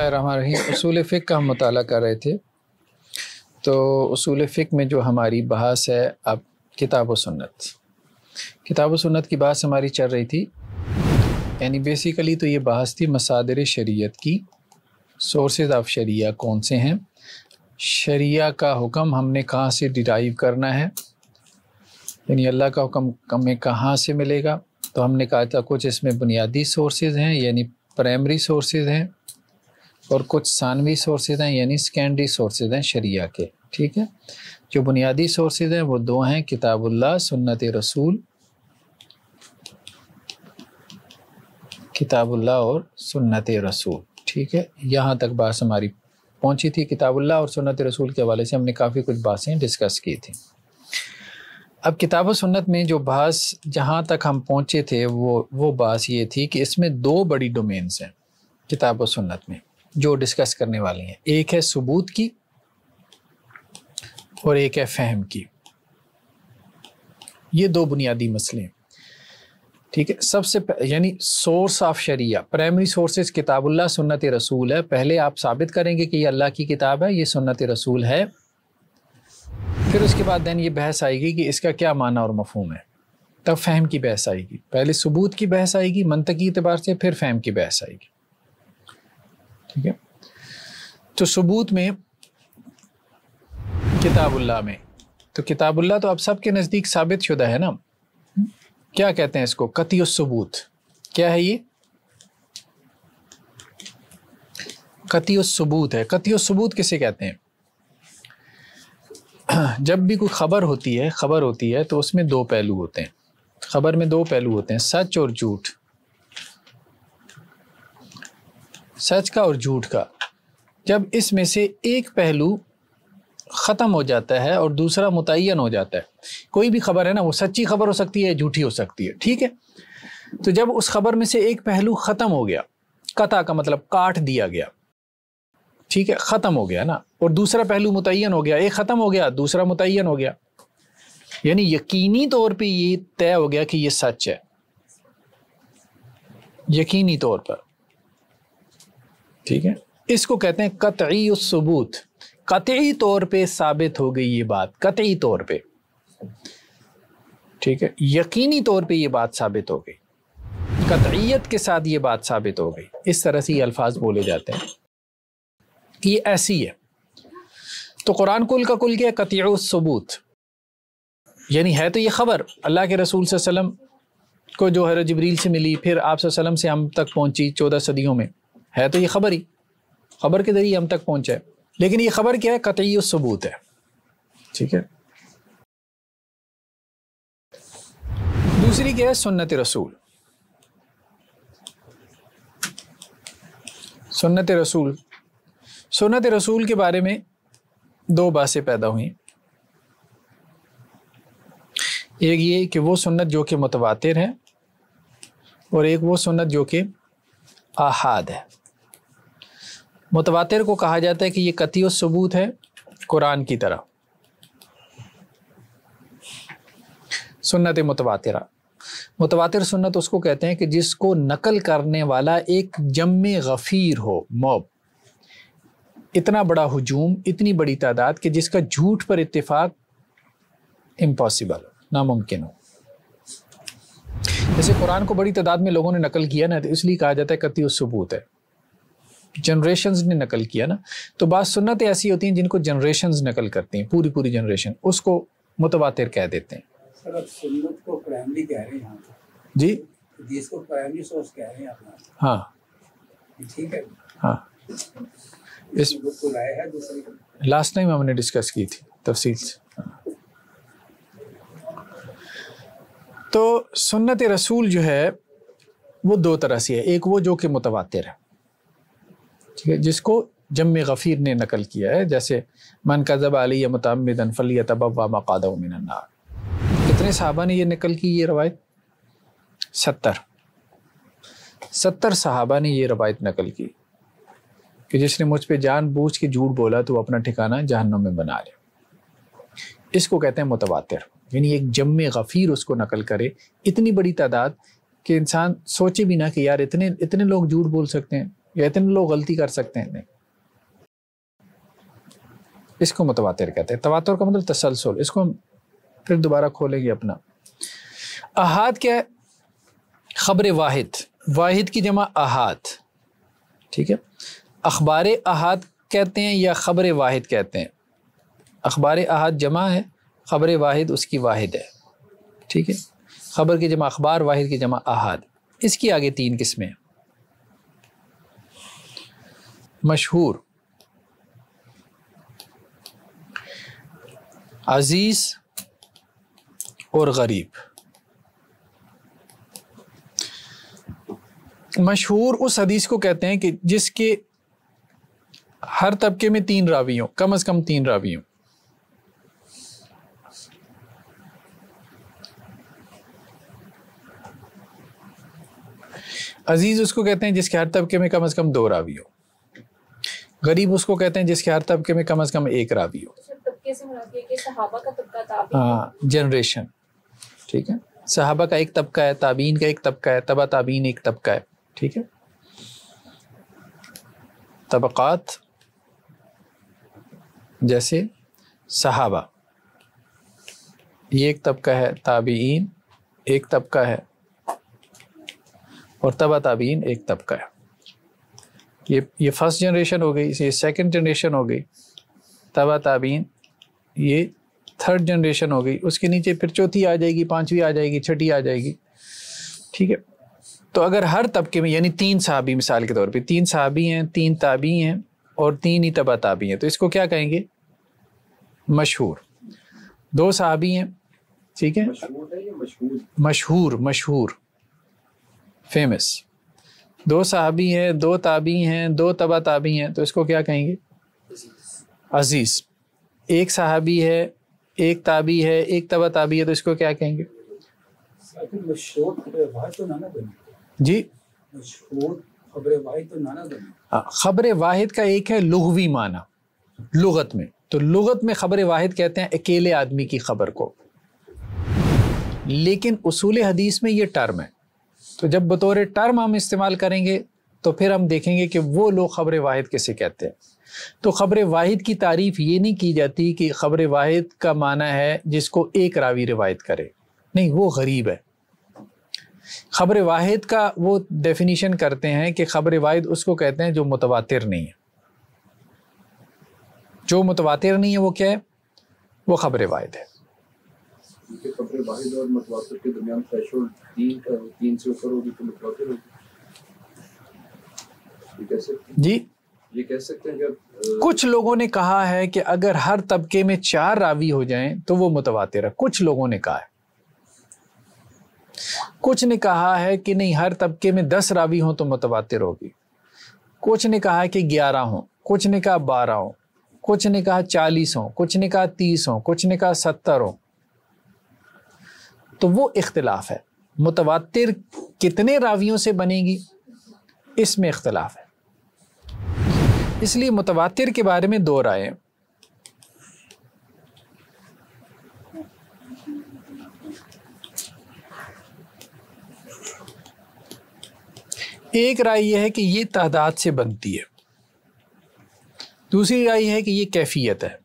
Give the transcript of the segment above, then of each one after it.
الرحمن الرحیم۔ اصول فقہ کا ہم مطالعہ کر رہے تھے، تو اصول فقہ میں جو ہماری بحث ہے اب کتاب و سنت کی بحث ہماری چل رہی تھی، یعنی بیسیکلی تو یہ بحث تھی مصادر شریعت کی، سورسز آف شریعہ کون سے ہیں، شریعہ کا حکم ہم نے کہاں سے ڈیرائیو کرنا ہے، یعنی اللہ کا حکم ہمیں کہاں سے ملے گا۔ تو ہم نے کہا تھا کچھ اس میں بنیادی سورسز ہیں یعنی پرائمری سورسز ہیں، اور کچھ ثانوی سورسز ہیں یعنی سیکنڈری سورسز ہیں شریعہ کے، ٹھیک ہے۔ جو بنیادی سورسز ہیں وہ دو ہیں، کتاب اللہ، سنت رسول، کتاب اللہ اور سنت رسول، ٹھیک ہے۔ یہاں تک بات ہماری پہنچی تھی، کتاب اللہ اور سنت رسول کے حوالے سے ہم نے کافی کچھ باتیں ڈسکس کی تھیں۔ اب کتاب و سنت میں جو بحث جہاں تک ہم پہنچے تھے وہ بحث یہ تھی کہ اس میں دو بڑی ڈومینز ہیں کتاب و سنت میں جو ڈسکس کرنے والی ہیں، ایک ہے ثبوت کی اور ایک ہے فہم کی۔ یہ دو بنیادی مسئلے ہیں، ٹھیک ہے۔ سب سے یعنی source of Shariah, primary sources کتاب اللہ، سنت رسول ہے۔ پہلے آپ ثابت کریں گے کہ یہ اللہ کی کتاب ہے، یہ سنت رسول ہے، پھر اس کے بعد دین یہ بحث آئے گی کہ اس کا کیا معنی اور مفہوم ہے، تب فہم کی بحث آئے گی۔ پہلے ثبوت کی بحث آئے گی منطقی اعتبار سے، پھر فہم کی بحث آئے گی، ٹھیک ہے۔ تو ثبوت میں کتاب اللہ میں، تو کتاب اللہ تو اب سب کے نزدیک ثابت شدہ ہے نا، کیا کہتے ہیں اس کو؟ قطعی الثبوت۔ کیا ہے یہ؟ قطعی الثبوت ہے۔ قطعی الثبوت کسے کہتے ہیں؟ جب بھی کوئی خبر ہوتی ہے تو اس میں دو پہلو ہوتے ہیں، خبر میں دو پہلو ہوتے ہیں، سچ اور جھوٹ، سچ کا اور جھوٹ کا۔ جب اس میں سے ایک پہلو ختم ہو جاتا ہے اور دوسرا متعین ہو جاتا ہے، کوئی بھی خبر ہے نا، وہ سچی خبر ہو سکتی ہے، جھوٹی ہو سکتی ہے، ٹھیک ہے۔ تو جب اس خبر میں سے ایک پہلو ختم ہو گیا، قطع کا مطلب کاٹ دیا گیا، ٹھیک ہے، ختم ہو گیا نا، اور دوسرا پہلو متعین ہو گیا، ایک ختم ہو گیا دوسرا متعین ہو گیا، یعنی یقینی طور پہ یہ طے ہو گیا کہ یہ سچ ہے، یقینی طور پر، ٹھیک ہے۔ اس کو کہتے ہیں قطعی الثبوت، قطعی طور پہ ثابت ہو گئی یہ بات، قطعی طور پہ، ٹھیک ہے، یقینی طور پہ یہ بات ثابت ہو گئی، قطعیت کے ساتھ یہ بات ثابت ہو گئی۔ اس طرح سے یہ الفاظ بولے جاتے ہیں کہ یہ ایسی ہے۔ تو قرآن کل کا کل کیا ہے؟ قطعی الثبوت، یعنی ہے تو یہ خبر اللہ کے رسول صلی اللہ علیہ وسلم کو جو حضرت جبریل سے ملی، پھر آپ صلی اللہ علیہ وسلم سے ہم تک پہنچی 14 صدیوں میں، ہے تو یہ خبر ہی، خبر کے ذریعے ہم تک پہنچا ہے، لیکن یہ خبر کیا ہے؟ قطعی الثبوت ہے، ٹھیک ہے۔ دوسری کیا ہے؟ سنت رسول۔ سنت رسول، سنت رسول کے بارے میں دو باتیں پیدا ہوئیں، ایک یہ کہ وہ سنت جو کہ متواتر ہے، اور ایک وہ سنت جو کہ آحاد ہے۔ متواتر کو کہا جاتا ہے کہ یہ قطعی الثبوت ہے قرآن کی طرح، سنت متواترہ۔ متواتر سنت اس کو کہتے ہیں کہ جس کو نقل کرنے والا ایک جمع غفیر ہو، موب، اتنا بڑا ہجوم، اتنی بڑی تعداد کہ جس کا جھوٹ پر اتفاق امپاسبل، ناممکن ہو۔ جیسے قرآن کو بڑی تعداد میں لوگوں نے نقل کیا نا، تو اس لیے کہا جاتا ہے قطعی الثبوت ہے، جنریشنز نے نقل کیا نا۔ تو بعض سنتیں ایسی ہوتی ہیں جن کو جنریشنز نقل کرتی ہیں، پوری پوری جنریشن، اس کو متواتر کہہ دیتے ہیں۔ سر اب سنت کو پرائمری کہہ رہے ہیں یہاں پر، جی حدیث کو پرائمری سورس کہہ رہے ہیں آپ، ہاں ٹھیک ہے، ہاں، اس بالکل آئے ہے دوسری لاسٹ ٹائم ہم نے ڈسکس کی تھی تفصیل سے۔ تو سنت رسول جو ہے وہ دو طرح سے ہے، ایک وہ جو کہ متواتر ہے، ٹھیک ہے، جس کو جمع غفیر نے نقل کیا ہے، جیسے من کذب علی متعمدا فلیتبوأ مقعدہ من النار۔ کتنے صحابہ نے یہ نقل کی یہ روایت؟ 70 صحابہ نے یہ روایت نقل کی کہ جس نے مجھ پہ جان بوجھ کے جھوٹ بولا تو وہ اپنا ٹھکانہ جہنم میں بنا لے۔ اس کو کہتے ہیں متواتر، یعنی ایک جمع غفیر اس کو نقل کرے، اتنی بڑی تعداد کہ انسان سوچے بھی نہ کہ یار اتنے لوگ جھوٹ بول سکتے ہیں، یا اتنے لوگ غلطی کر سکتے ہیں؟ نہیں، اس کو متواتر کہتے ہیں۔ تواتر کا مطلب تسلسل، اس کو ہم پھر دوبارہ کھولیں گے اپنا۔ احاد کیا ہے؟ خبر واحد، واحد کی جمع احاد، ٹھیک ہے۔ اخبار احاد کہتے ہیں یا خبر واحد کہتے ہیں؟ اخبار احاد جمع ہے، خبر واحد اس کی واحد ہے، ٹھیک ہے۔ خبر کی جمع اخبار، واحد کی جمع احاد۔ اس کی آگے 3 قسمیں ہیں۔ مشہور، عزیز اور غریب۔ مشہور اس حدیث کو کہتے ہیں کہ جس کے ہر طبقے میں 3 راوی ہوں، کم از کم 3 راوی ہوں۔ عزیز اس کو کہتے ہیں جس کے ہر طبقے میں کم از کم 2 راوی ہو۔ غریب اس کو کہتے ہیں جس کے ہر طبقے میں کم از کم 1 راوی ہو۔ ہاں، جنریشن، ٹھیک ہے۔ صحابہ کا ایک طبقہ ہے، تابعین کا ایک طبقہ ہے، تبع تابعین ایک طبقہ ہے، ٹھیک ہے۔ طبقات جیسے صحابہ یہ ایک طبقہ ہے، تابعین ایک طبقہ ہے، اور تبع تابعین ایک طبقہ ہے۔ یہ فرسٹ جنریشن ہو گئی، یہ سیکنڈ جنریشن ہو گئی، تبع تابعین یہ تھرڈ جنریشن ہو گئی، اس کے نیچے پھر چوتھی آ جائے گی، 5ویں آ جائے گی، 6ٹھی آ جائے گی، ٹھیک ہے۔ تو اگر ہر طبقے میں یعنی 3 صحابی مثال کے طور پہ 3 صحابی ہیں، 3 تابعی ہیں اور 3 ہی تبع تابعی ہیں، تو اس کو کیا کہیں گے؟ مشہور۔ 2 صحابی ہیں، ٹھیک ہے، مشہور فیمس۔ 2 صحابی ہیں، 2 تابعی ہیں، 2 تبع تابعی ہیں، تو اس کو کیا کہیں گے؟ عزیز۔ 1 صحابی ہے، 1 تابعی ہے، 1 تبع تابعی ہے، تو اس کو کیا کہیں گے؟ جی، خبر واحد کا ایک ہے لغوی معنی لغت میں، تو لغت میں خبر واحد کہتے ہیں اکیلے آدمی کی خبر کو، لیکن اصول حدیث میں یہ ٹرم ہے، تو جب بطور ٹرم ہم استعمال کریں گے تو پھر ہم دیکھیں گے کہ وہ لوگ خبر واحد کسے کہتے ہیں۔ تو خبر واحد کی تعریف یہ نہیں کی جاتی کہ خبر واحد کا معنی ہے جس کو ایک راوی روایت کرے، نہیں، وہ غریب ہے۔ خبر واحد کا وہ ڈیفینیشن کرتے ہیں کہ خبر واحد اس کو کہتے ہیں جو متواتر نہیں ہے۔ جو متواتر نہیں ہے وہ کیا ہے؟ وہ خبر واحد ہے۔ خبر واحد اور متواتر کے درمیان تھریشولڈ 3 سے اوپر ہوگی تو متواتر ہوگی، یہ کہہ سکتے ہیں؟ جی، یہ کہہ سکتے ہیں کہ کچھ لوگوں نے کہا ہے کہ اگر ہر طبقے میں 4 راوی ہو جائیں تو وہ متواتر ہے، کچھ لوگوں نے کہا ہے۔ کچھ نے کہا ہے کہ نہیں، ہر طبقے میں 10 راوی ہوں تو متواتر ہوگی، کچھ نے کہا کہ 11 ہوں، کچھ نے کہا 12 ہوں، کچھ نے کہا 40 ہوں، کچھ نے کہا 30 ہوں، کچھ نے کہا 70 ہوں۔ تو وہ اختلاف ہے، متواتر کتنے راویوں سے بنے گی اس میں اختلاف ہے۔ اس لیے متواتر کے بارے میں 2 رائے۔ ایک رائے یہ ہے کہ یہ تعداد سے بنتی ہے، دوسری رائے ہے کہ یہ کیفیت ہے،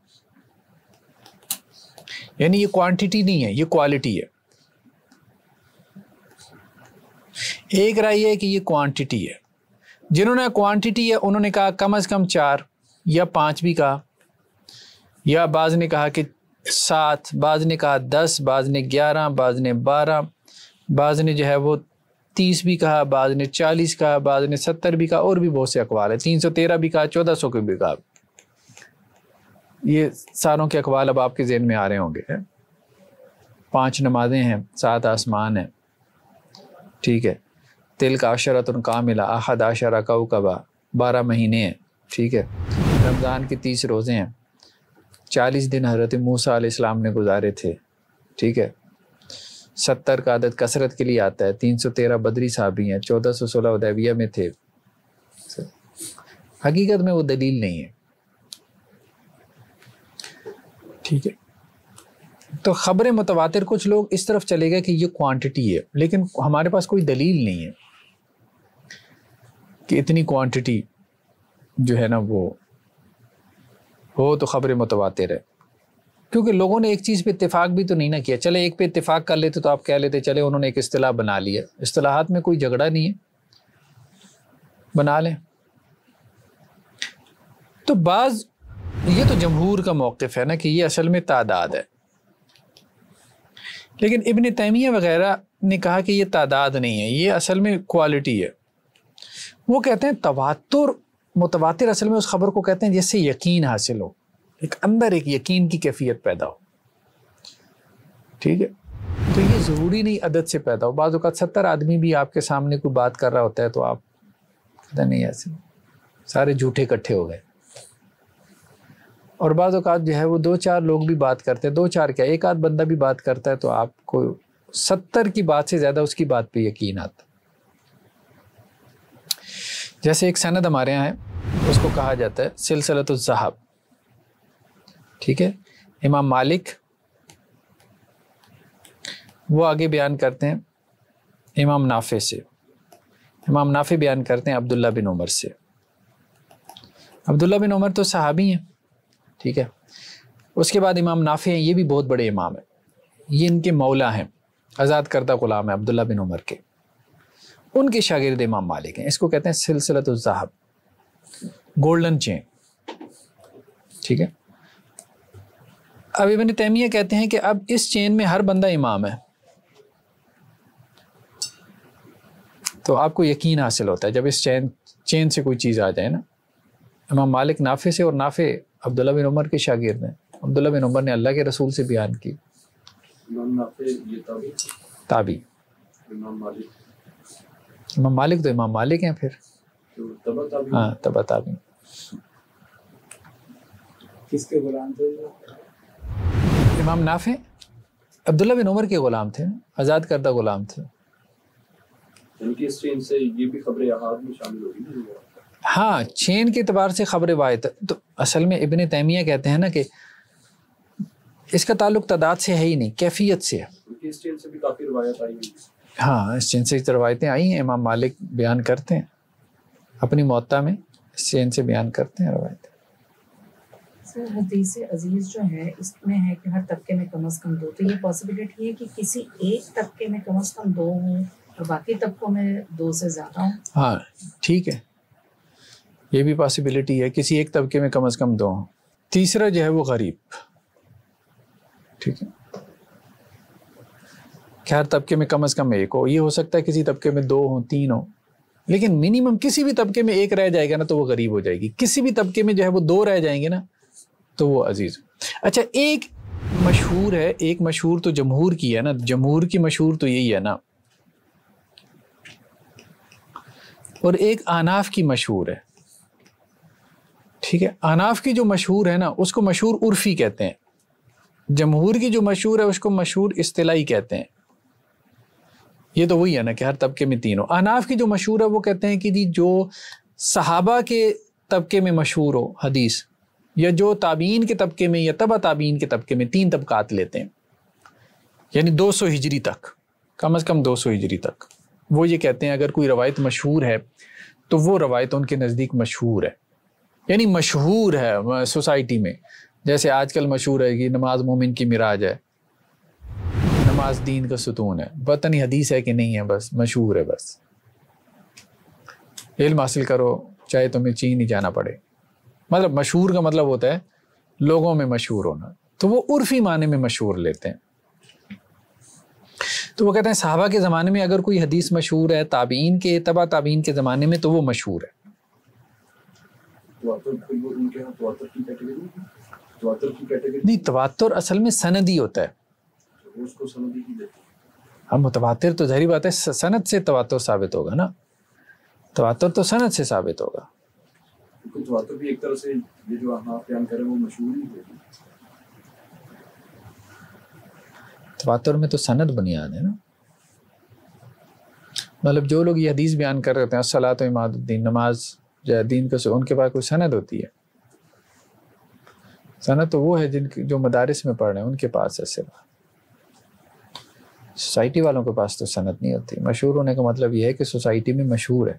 یعنی یہ کوانٹٹی نہیں ہے، یہ کوالٹی ہے۔ ایک رائے ہے کہ یہ کوانٹٹی ہے، جنہوں نے کوانٹٹی ہے انہوں نے کہا کم از کم 4 یا 5 بھی کہا، یا بعض نے کہا کہ 7، بعض نے کہا 10، بعض نے 11، بعض نے 12، بعض نے جو ہے وہ 30 بھی کہا، بعض نے 40 کہا، بعض نے 70 بھی کہا، اور بھی بہت سے اقوال ہیں، 313 بھی کہا، 1400 کو بھی کہا۔ یہ ساروں کے اقوال اب آپ کے ذہن میں آ رہے ہوں گے۔ 5 نمازیں ہیں، 7 آسمان ہیں، ٹھیک ہے۔ تلک عشرۃ کاملہ، 11 عشرہ کوکبہ، 12 مہینے ہیں، ٹھیک ہے۔ رمضان کے 30 روزے ہیں، 40 دن حضرت موسیٰ علیہ السلام نے گزارے تھے، ٹھیک ہے۔ 70 کا عدد کثرت کے لیے آتا ہے، 313 بدری صحابی ہیں، 1416 حدیبیہ میں تھے۔ حقیقت میں وہ دلیل نہیں ہے، ٹھیک ہے۔ تو خبر متواتر کچھ لوگ اس طرف چلے گئے کہ یہ کوانٹٹی ہے، لیکن ہمارے پاس کوئی دلیل نہیں ہے۔ کہ اتنی کوانٹٹی جو ہے نا وہ ہو تو خبر متواتر ہے، کیونکہ لوگوں نے ایک چیز پہ اتفاق بھی تو نہیں نہ کیا. چلے ایک پہ اتفاق کر لیتے تو آپ کہہ لیتے چلے انہوں نے ایک اصطلاح بنا لی ہے. اصطلاحات میں کوئی جھگڑا نہیں ہے، بنا لیں. تو بعض یہ تو جمہور کا موقف ہے نا کہ یہ اصل میں تعداد ہے، لیکن ابن تیمیہ وغیرہ نے کہا کہ یہ تعداد نہیں ہے، یہ اصل میں کوالٹی ہے. وہ کہتے ہیں تواتر، متواتر اصل میں اس خبر کو کہتے ہیں جس سے یقین حاصل ہو، ایک اندر ایک یقین کی کیفیت پیدا ہو. ٹھیک ہے، تو یہ ضروری نہیں عدد سے پیدا ہو. بعض اوقات 70 آدمی بھی آپ کے سامنے کوئی بات کر رہا ہوتا ہے تو آپ کہتے نہیں ایسے سارے جھوٹے اکٹھے ہو گئے. اور بعض اوقات جو ہے وہ 2-4 لوگ بھی بات کرتے ہیں، 2-4 کیا ایک آدھ بندہ بھی بات کرتا ہے تو آپ کو 70 کی بات سے زیادہ اس کی بات پہ یقین آتا. جیسے ایک سند ہمارے یہاں ہے، اس کو کہا جاتا ہے سلسلۃ الذہب. ٹھیک ہے، امام مالک وہ آگے بیان کرتے ہیں امام نافع سے، امام نافع بیان کرتے ہیں عبداللہ بن عمر سے. عبداللہ بن عمر تو صحابی ہیں. ٹھیک ہے، اس کے بعد امام نافع ہیں، یہ بھی بہت بڑے امام ہیں، یہ ان کے مولا ہیں، آزاد کردہ غلام ہیں عبداللہ بن عمر کے. ان کے شاگرد امام مالک ہیں. اس کو کہتے ہیں سلسلۃ الذہب، گولڈن چین. ٹھیک ہے، اب ابن تیمیہ کہتے ہیں کہ اب اس چین میں ہر بندہ امام ہے، تو آپ کو یقین حاصل ہوتا ہے جب اس چین سے کوئی چیز آ جائے نا. امام مالک نافع سے، اور نافع عبداللہ بن عمر کے شاگرد ہیں. عبداللہ بن عمر نے اللہ کے رسول سے بیان کی. امام نافع یہ تابعی. امام مالک، امام مالک تو امام مالک ہیں پھر. تبع تابعی. ہاں تبع تابعی. کس کے غلام تھے؟ امام نافع عبداللہ بن عمر کے غلام تھے، آزاد کردہ غلام تھے. ان کی اس چین سے یہ بھی خبر احاد میں شامل ہوگی نا. ہاں، چین کے اعتبار سے خبر واحد. تو اصل میں ابن تیمیہ کہتے ہیں نا کہ اس کا تعلق تعداد سے ہے ہی نہیں، کیفیت سے ہے. ان کی اس چین سے بھی کافی روایت آئی ہوئی. ہاں، اس چین سے روایتیں آئی ہیں. امام مالک بیان کرتے ہیں اپنی موطا میں، اس چین سے بیان کرتے ہیں روایتیں. سر حدیث عزیز جو ہے اس میں ہے کہ ہر طبقے میں کم از کم 2، تو یہ پاسبلٹی ہے کہ کسی ایک طبقے میں کم از کم 2 ہوں اور باقی طبقوں میں 2 سے زیادہ ہوں. ہاں ٹھیک ہے، یہ بھی پاسبلٹی ہے، کسی ایک طبقے میں کم از کم 2 ہوں. تیسرا جو ہے وہ غریب. ٹھیک ہے، کہ ہر طبقے میں کم از کم 1 ہو. یہ ہو سکتا ہے کسی طبقے میں 2 ہوں، 3 ہوں، لیکن منیمم کسی بھی طبقے میں 1 رہ جائے گا نا تو وہ غریب ہو جائے گی. کسی بھی طبقے میں جو ہے وہ 2 رہ جائیں گے نا تو وہ عزیز. اچھا، ایک مشہور ہے، ایک مشہور تو جمہور کی ہے نا، جمہور کی مشہور تو یہی ہے نا، اور ایک احناف کی مشہور ہے. ٹھیک ہے، احناف کی جو مشہور ہے نا اس کو مشہور عرفی کہتے ہیں. جمہور کی جو مشہور ہے اس کو مشہور اصطلاحی کہتے ہیں. یہ تو وہی ہے نا کہ ہر طبقے میں 3 ہو. احناف کی جو مشہور ہے وہ کہتے ہیں کہ جی جو صحابہ کے طبقے میں مشہور ہو حدیث، یا جو تابعین کے طبقے میں یا تبع تابعین کے طبقے میں، 3 طبقات لیتے ہیں، یعنی 200 ہجری تک، کم از کم 200 ہجری تک. وہ یہ کہتے ہیں اگر کوئی روایت مشہور ہے تو وہ روایت ان کے نزدیک مشہور ہے، یعنی مشہور ہے سوسائٹی میں. جیسے آج کل مشہور ہے کہ نماز مومن کی معراج ہے، نماز دین کا ستون ہے. پتہ نہیں حدیث ہے کہ نہیں ہے، بس مشہور ہے. بس علم حاصل کرو چاہے تمہیں چین ہی جانا پڑے. مطلب مشہور کا مطلب ہوتا ہے لوگوں میں مشہور ہونا. تو وہ عرفی معنی میں مشہور لیتے ہیں. تو وہ کہتے ہیں صحابہ کے زمانے میں اگر کوئی حدیث مشہور ہے، تابعین کے، تبع تابعین کے زمانے میں، تو وہ مشہور ہے. نہیں، تواتر اصل میں سندی ہوتا ہے. اب متواتر تو ظاہری بات ہے سند سے تواتر ثابت ہوگا نا، تواتر تو سند سے ثابت ہوگا. تواتر بھی ایک طرح سے یہ جو آپ بیان کریں وہ مشہور ہی ہے. تواتر میں تو سند بنیاد ہے نا. مطلب جو لوگ یہ حدیث بیان کر رہے ہیں الصلاۃ و عماد الدین، نماز جو دین کا، ان کے پاس کوئی سند ہوتی ہے؟ سند تو وہ ہے جو مدارس میں پڑھ رہے ہیں ان کے پاس ہے. صرف سوسائٹی والوں کے پاس تو سند نہیں ہوتی. مشہور ہونے کا مطلب یہ ہے کہ سوسائٹی میں مشہور ہے.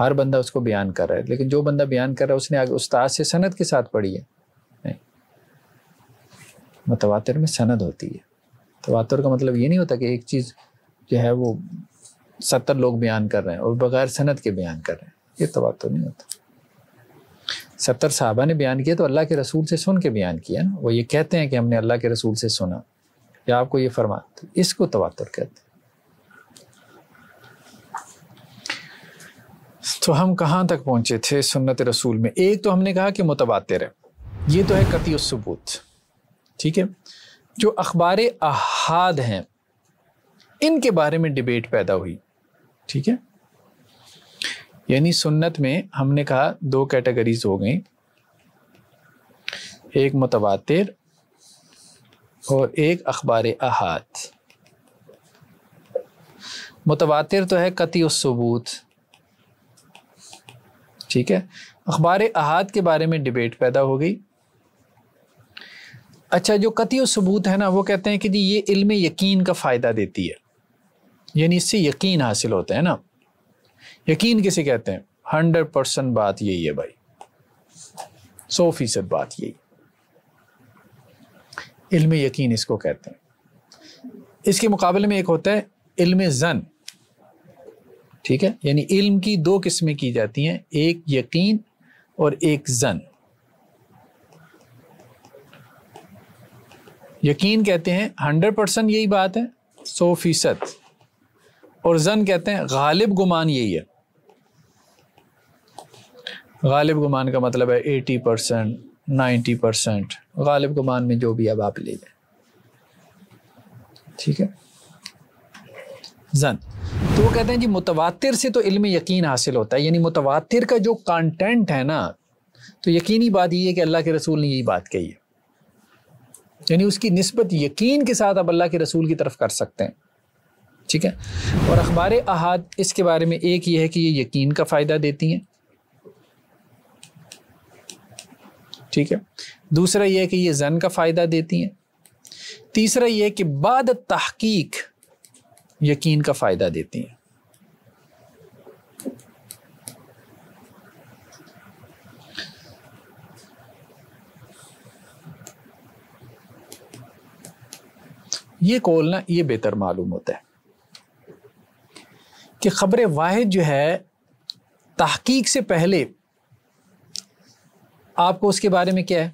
ہر بندہ اس کو بیان کر رہا ہے، لیکن جو بندہ بیان کر رہا ہے اس نے آگے استاد سے سند کے ساتھ پڑھی ہے. نہیں، متواتر میں سند ہوتی ہے. تواتر کا مطلب یہ نہیں ہوتا کہ ایک چیز جو ہے وہ 70 لوگ بیان کر رہے ہیں اور بغیر سند کے بیان کر رہے ہیں، یہ تواتر نہیں ہوتا. 70 صحابہ نے بیان کیا تو اللہ کے رسول سے سن کے بیان کیا نا، وہ یہ کہتے ہیں کہ ہم نے اللہ کے رسول سے سنا یا آپ کو یہ فرماتے، اس کو تواتر کہتے ہیں. تو ہم کہاں تک پہنچے تھے سنت رسول میں؟ ایک تو ہم نے کہا کہ متواتر ہے، یہ تو ہے قطعی الثبوت. ٹھیک ہے، جو اخبار احاد ہیں ان کے بارے میں ڈیبیٹ پیدا ہوئی. ٹھیک ہے، یعنی سنت میں ہم نے کہا 2 کیٹیگریز ہو گئیں، ایک متواتر اور ایک اخبار احاد. متواتر تو ہے قطعی الثبوت، ٹھیک ہے. اخبار احاد کے بارے میں ڈیبیٹ پیدا ہو گئی. اچھا، جو قطعی الثبوت ہے نا، وہ کہتے ہیں کہ جی یہ علم یقین کا فائدہ دیتی ہے، یعنی اس سے یقین حاصل ہوتا ہے نا. یقین کسے کہتے ہیں؟ 100% بات یہی ہے بھائی، 100% بات یہی، علم یقین اس کو کہتے ہیں. اس کے مقابلے میں ایک ہوتا ہے علم ظن. ٹھیک ہے، یعنی علم کی 2 قسمیں کی جاتی ہیں، ایک یقین اور ایک ظن. یقین کہتے ہیں 100% یہی بات ہے، 100%، اور ظن کہتے ہیں غالب گمان یہی ہے. غالب گمان کا مطلب ہے 80%، 90%، غالب گمان میں جو بھی اب آپ لے لیں. ٹھیک ہے، ظن. تو وہ کہتے ہیں جی متواتر سے تو علم یقین حاصل ہوتا ہے، یعنی متواتر کا جو کانٹینٹ ہے نا، تو یقینی بات یہ ہے کہ اللہ کے رسول نے یہی بات کہی ہے، یعنی اس کی نسبت یقین کے ساتھ اب اللہ کے رسول کی طرف کر سکتے ہیں. ٹھیک ہے، اور اخبار احاد اس کے بارے میں ایک یہ ہے کہ یہ یقین کا فائدہ دیتی ہیں. ٹھیک ہے، دوسرا یہ ہے کہ یہ ظن کا فائدہ دیتی ہیں. تیسرا یہ ہے کہ بعد تحقیق یقین کا فائدہ دیتی ہیں. یہ قول نا یہ بہتر معلوم ہوتا ہے کہ خبر واحد جو ہے تحقیق سے پہلے آپ کو اس کے بارے میں کیا ہے؟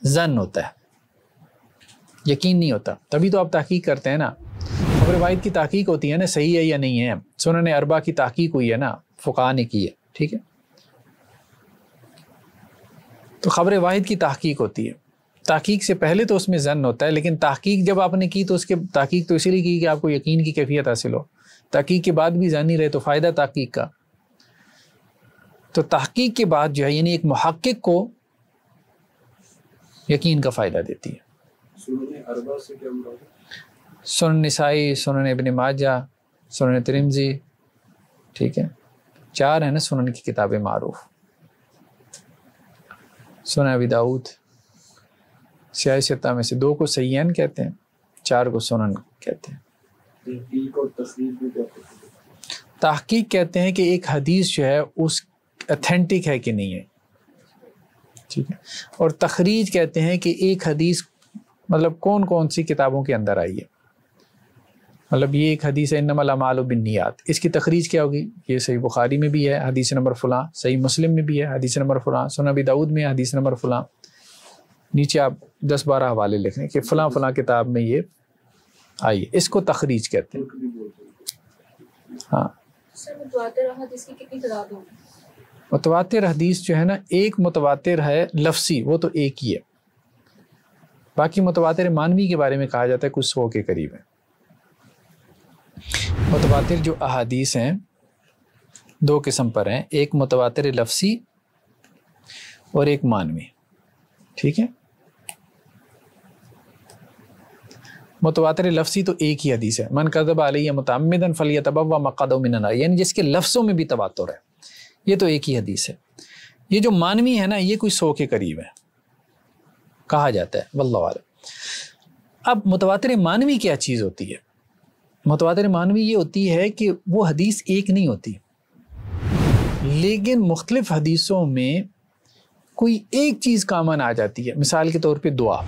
ظن ہوتا ہے، یقین نہیں ہوتا. تبھی تو آپ تحقیق کرتے ہیں نا. خبر واحد کی تحقیق ہوتی ہے نا، صحیح ہے یا نہیں ہے. سنن اربع کی تحقیق ہوئی ہے نا، فقہاء نے کی ہے. ٹھیک ہے، تو خبر واحد کی تحقیق ہوتی ہے. تحقیق سے پہلے تو اس میں ظن ہوتا ہے، لیکن تحقیق جب آپ نے کی تو اس کے تحقیق تو اسی لیے کی کہ آپ کو یقین کی کیفیت حاصل ہو. تحقیق کے بعد بھی ظن نہیں رہے تو فائدہ تحقیق کا. تو تحقیق کے بعد جو ہے یعنی ایک محقق کو یقین کا فائدہ دیتی ہے. سنن اربع سے کیا مراد ہے؟ سنن نسائی، سنن ابن ماجہ، سنن ترمذی. ٹھیک ہے، 4 ہیں نا سنن کی کتابیں معروف. سنن ابی داؤد، سیاہ ستہ میں سے 2 کو صحیحین کہتے ہیں، 4 کو سنن کہتے ہیں. تحقیق اور تخریج میں کیا فرق ہے؟ تحقیق کہتے ہیں کہ ایک حدیث جو ہے اس اتھینٹک ہے کہ نہیں ہے. ٹھیک ہے، اور تخریج کہتے ہیں کہ ایک حدیث مطلب کون کون سی کتابوں کے اندر آئی ہے. مطلب یہ ایک حدیث ہے انما الاعمال بالنیات، اس کی تخریج کیا ہوگی؟ یہ صحیح بخاری میں بھی ہے حدیث نمبر فلاں، صحیح مسلم میں بھی ہے حدیث نمبر فلاں، سنن ابی داؤد میں حدیث نمبر فلاں. نیچے آپ 10-12 حوالے لکھ لیں کہ فلاں فلاں کتاب میں یہ آئی ہے. اس کو تخریج کہتے ہیں. ہاں، متواتر حدیث کی کتنی تعداد ہوگی؟ متواتر حدیث جو ہے نا، ایک متواتر ہے لفظی، وہ تو ایک ہی ہے. باقی متواتر مانوی کے بارے میں کہا جاتا ہے کچھ 100 کے قریب ہے. متواتر جو احادیث ہیں 2 قسم پر ہیں، ایک متواتر لفظی اور ایک مانوی. ٹھیک ہے، متواتر لفظی تو ایک ہی حدیث ہے، من کذب علی متعمدا فلیتبوأ مقعدہ من النار، یعنی جس کے لفظوں میں بھی تواتر ہے، یہ تو ایک ہی حدیث ہے. یہ جو مانوی ہے نا، یہ کوئی 100 کے قریب ہے کہا جاتا ہے، واللہ اعلم. اب متواتر مانوی کیا چیز ہوتی ہے؟ متواتر مانوی یہ ہوتی ہے کہ وہ حدیث ایک نہیں ہوتی. لیکن مختلف حدیثوں میں کوئی ایک چیز کامن آ جاتی ہے. مثال کے طور پہ دعا،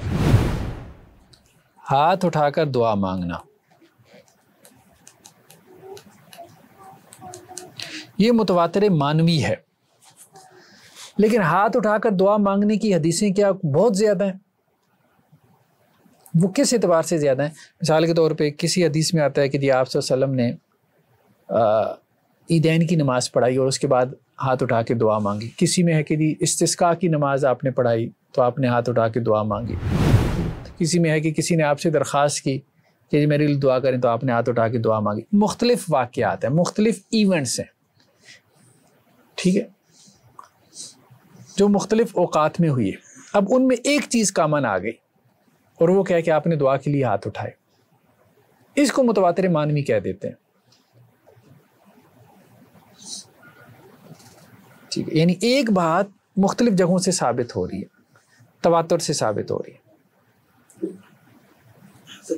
ہاتھ اٹھا کر دعا مانگنا، یہ متواتر مانوی ہے. لیکن ہاتھ اٹھا کر دعا مانگنے کی حدیثیں کیا بہت زیادہ ہیں؟ وہ کس اعتبار سے زیادہ ہیں؟ مثال کے طور پہ کسی حدیث میں آتا ہے کہ جی آپ صلی اللہ علیہ وسلم نے عیدین کی نماز پڑھائی اور اس کے بعد ہاتھ اٹھا کے دعا مانگی. کسی میں ہے کہ جی استسقاء کی نماز آپ نے پڑھائی تو آپ نے ہاتھ اٹھا کے دعا مانگی. کسی میں ہے کہ کسی نے آپ سے درخواست کی کہ جی میرے لیے دعا کریں تو آپ نے ہاتھ اٹھا کے دعا مانگی. مختلف واقعات ہیں، مختلف ایونٹس ہیں، ٹھیک ہے، جو مختلف اوقات میں ہوئی ہے. اب ان میں ایک چیز کامن آ گئی اور وہ کیا ہے کہ آپ نے دعا کے لیے ہاتھ اٹھائے. اس کو متواتر مانوی کہہ دیتے ہیں. ٹھیک ہے، یعنی ایک بات مختلف جگہوں سے ثابت ہو رہی ہے، تواتر سے ثابت ہو رہی ہے.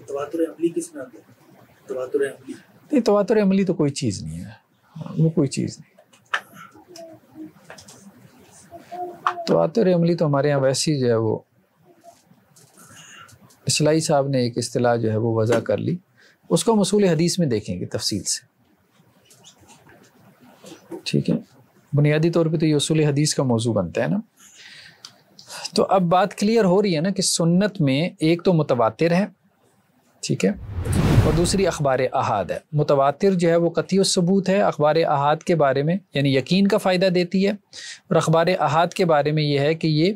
تواتر عملی کس میں آتا ہے؟ تواتر عملی نہیں، تواتر عملی تو کوئی چیز نہیں ہے، وہ کوئی چیز نہیں. تواتر عملی تو ہمارے یہاں ویسی جو ہے وہ اصلاحی صاحب نے ایک اصطلاح جو ہے وہ وضع کر لی، اس کو ہم اصول حدیث میں دیکھیں گے تفصیل سے. ٹھیک ہے، بنیادی طور پہ تو یہ اصول حدیث کا موضوع بنتا ہے نا. تو اب بات کلیئر ہو رہی ہے نا کہ سنت میں ایک تو متواتر ہے، ٹھیک ہے، اور دوسری اخبار احاد ہے. متواتر جو ہے وہ قطعی الثبوت ہے اخبار احاد کے بارے میں، یعنی یقین کا فائدہ دیتی ہے، اور اخبار احاد کے بارے میں یہ ہے کہ یہ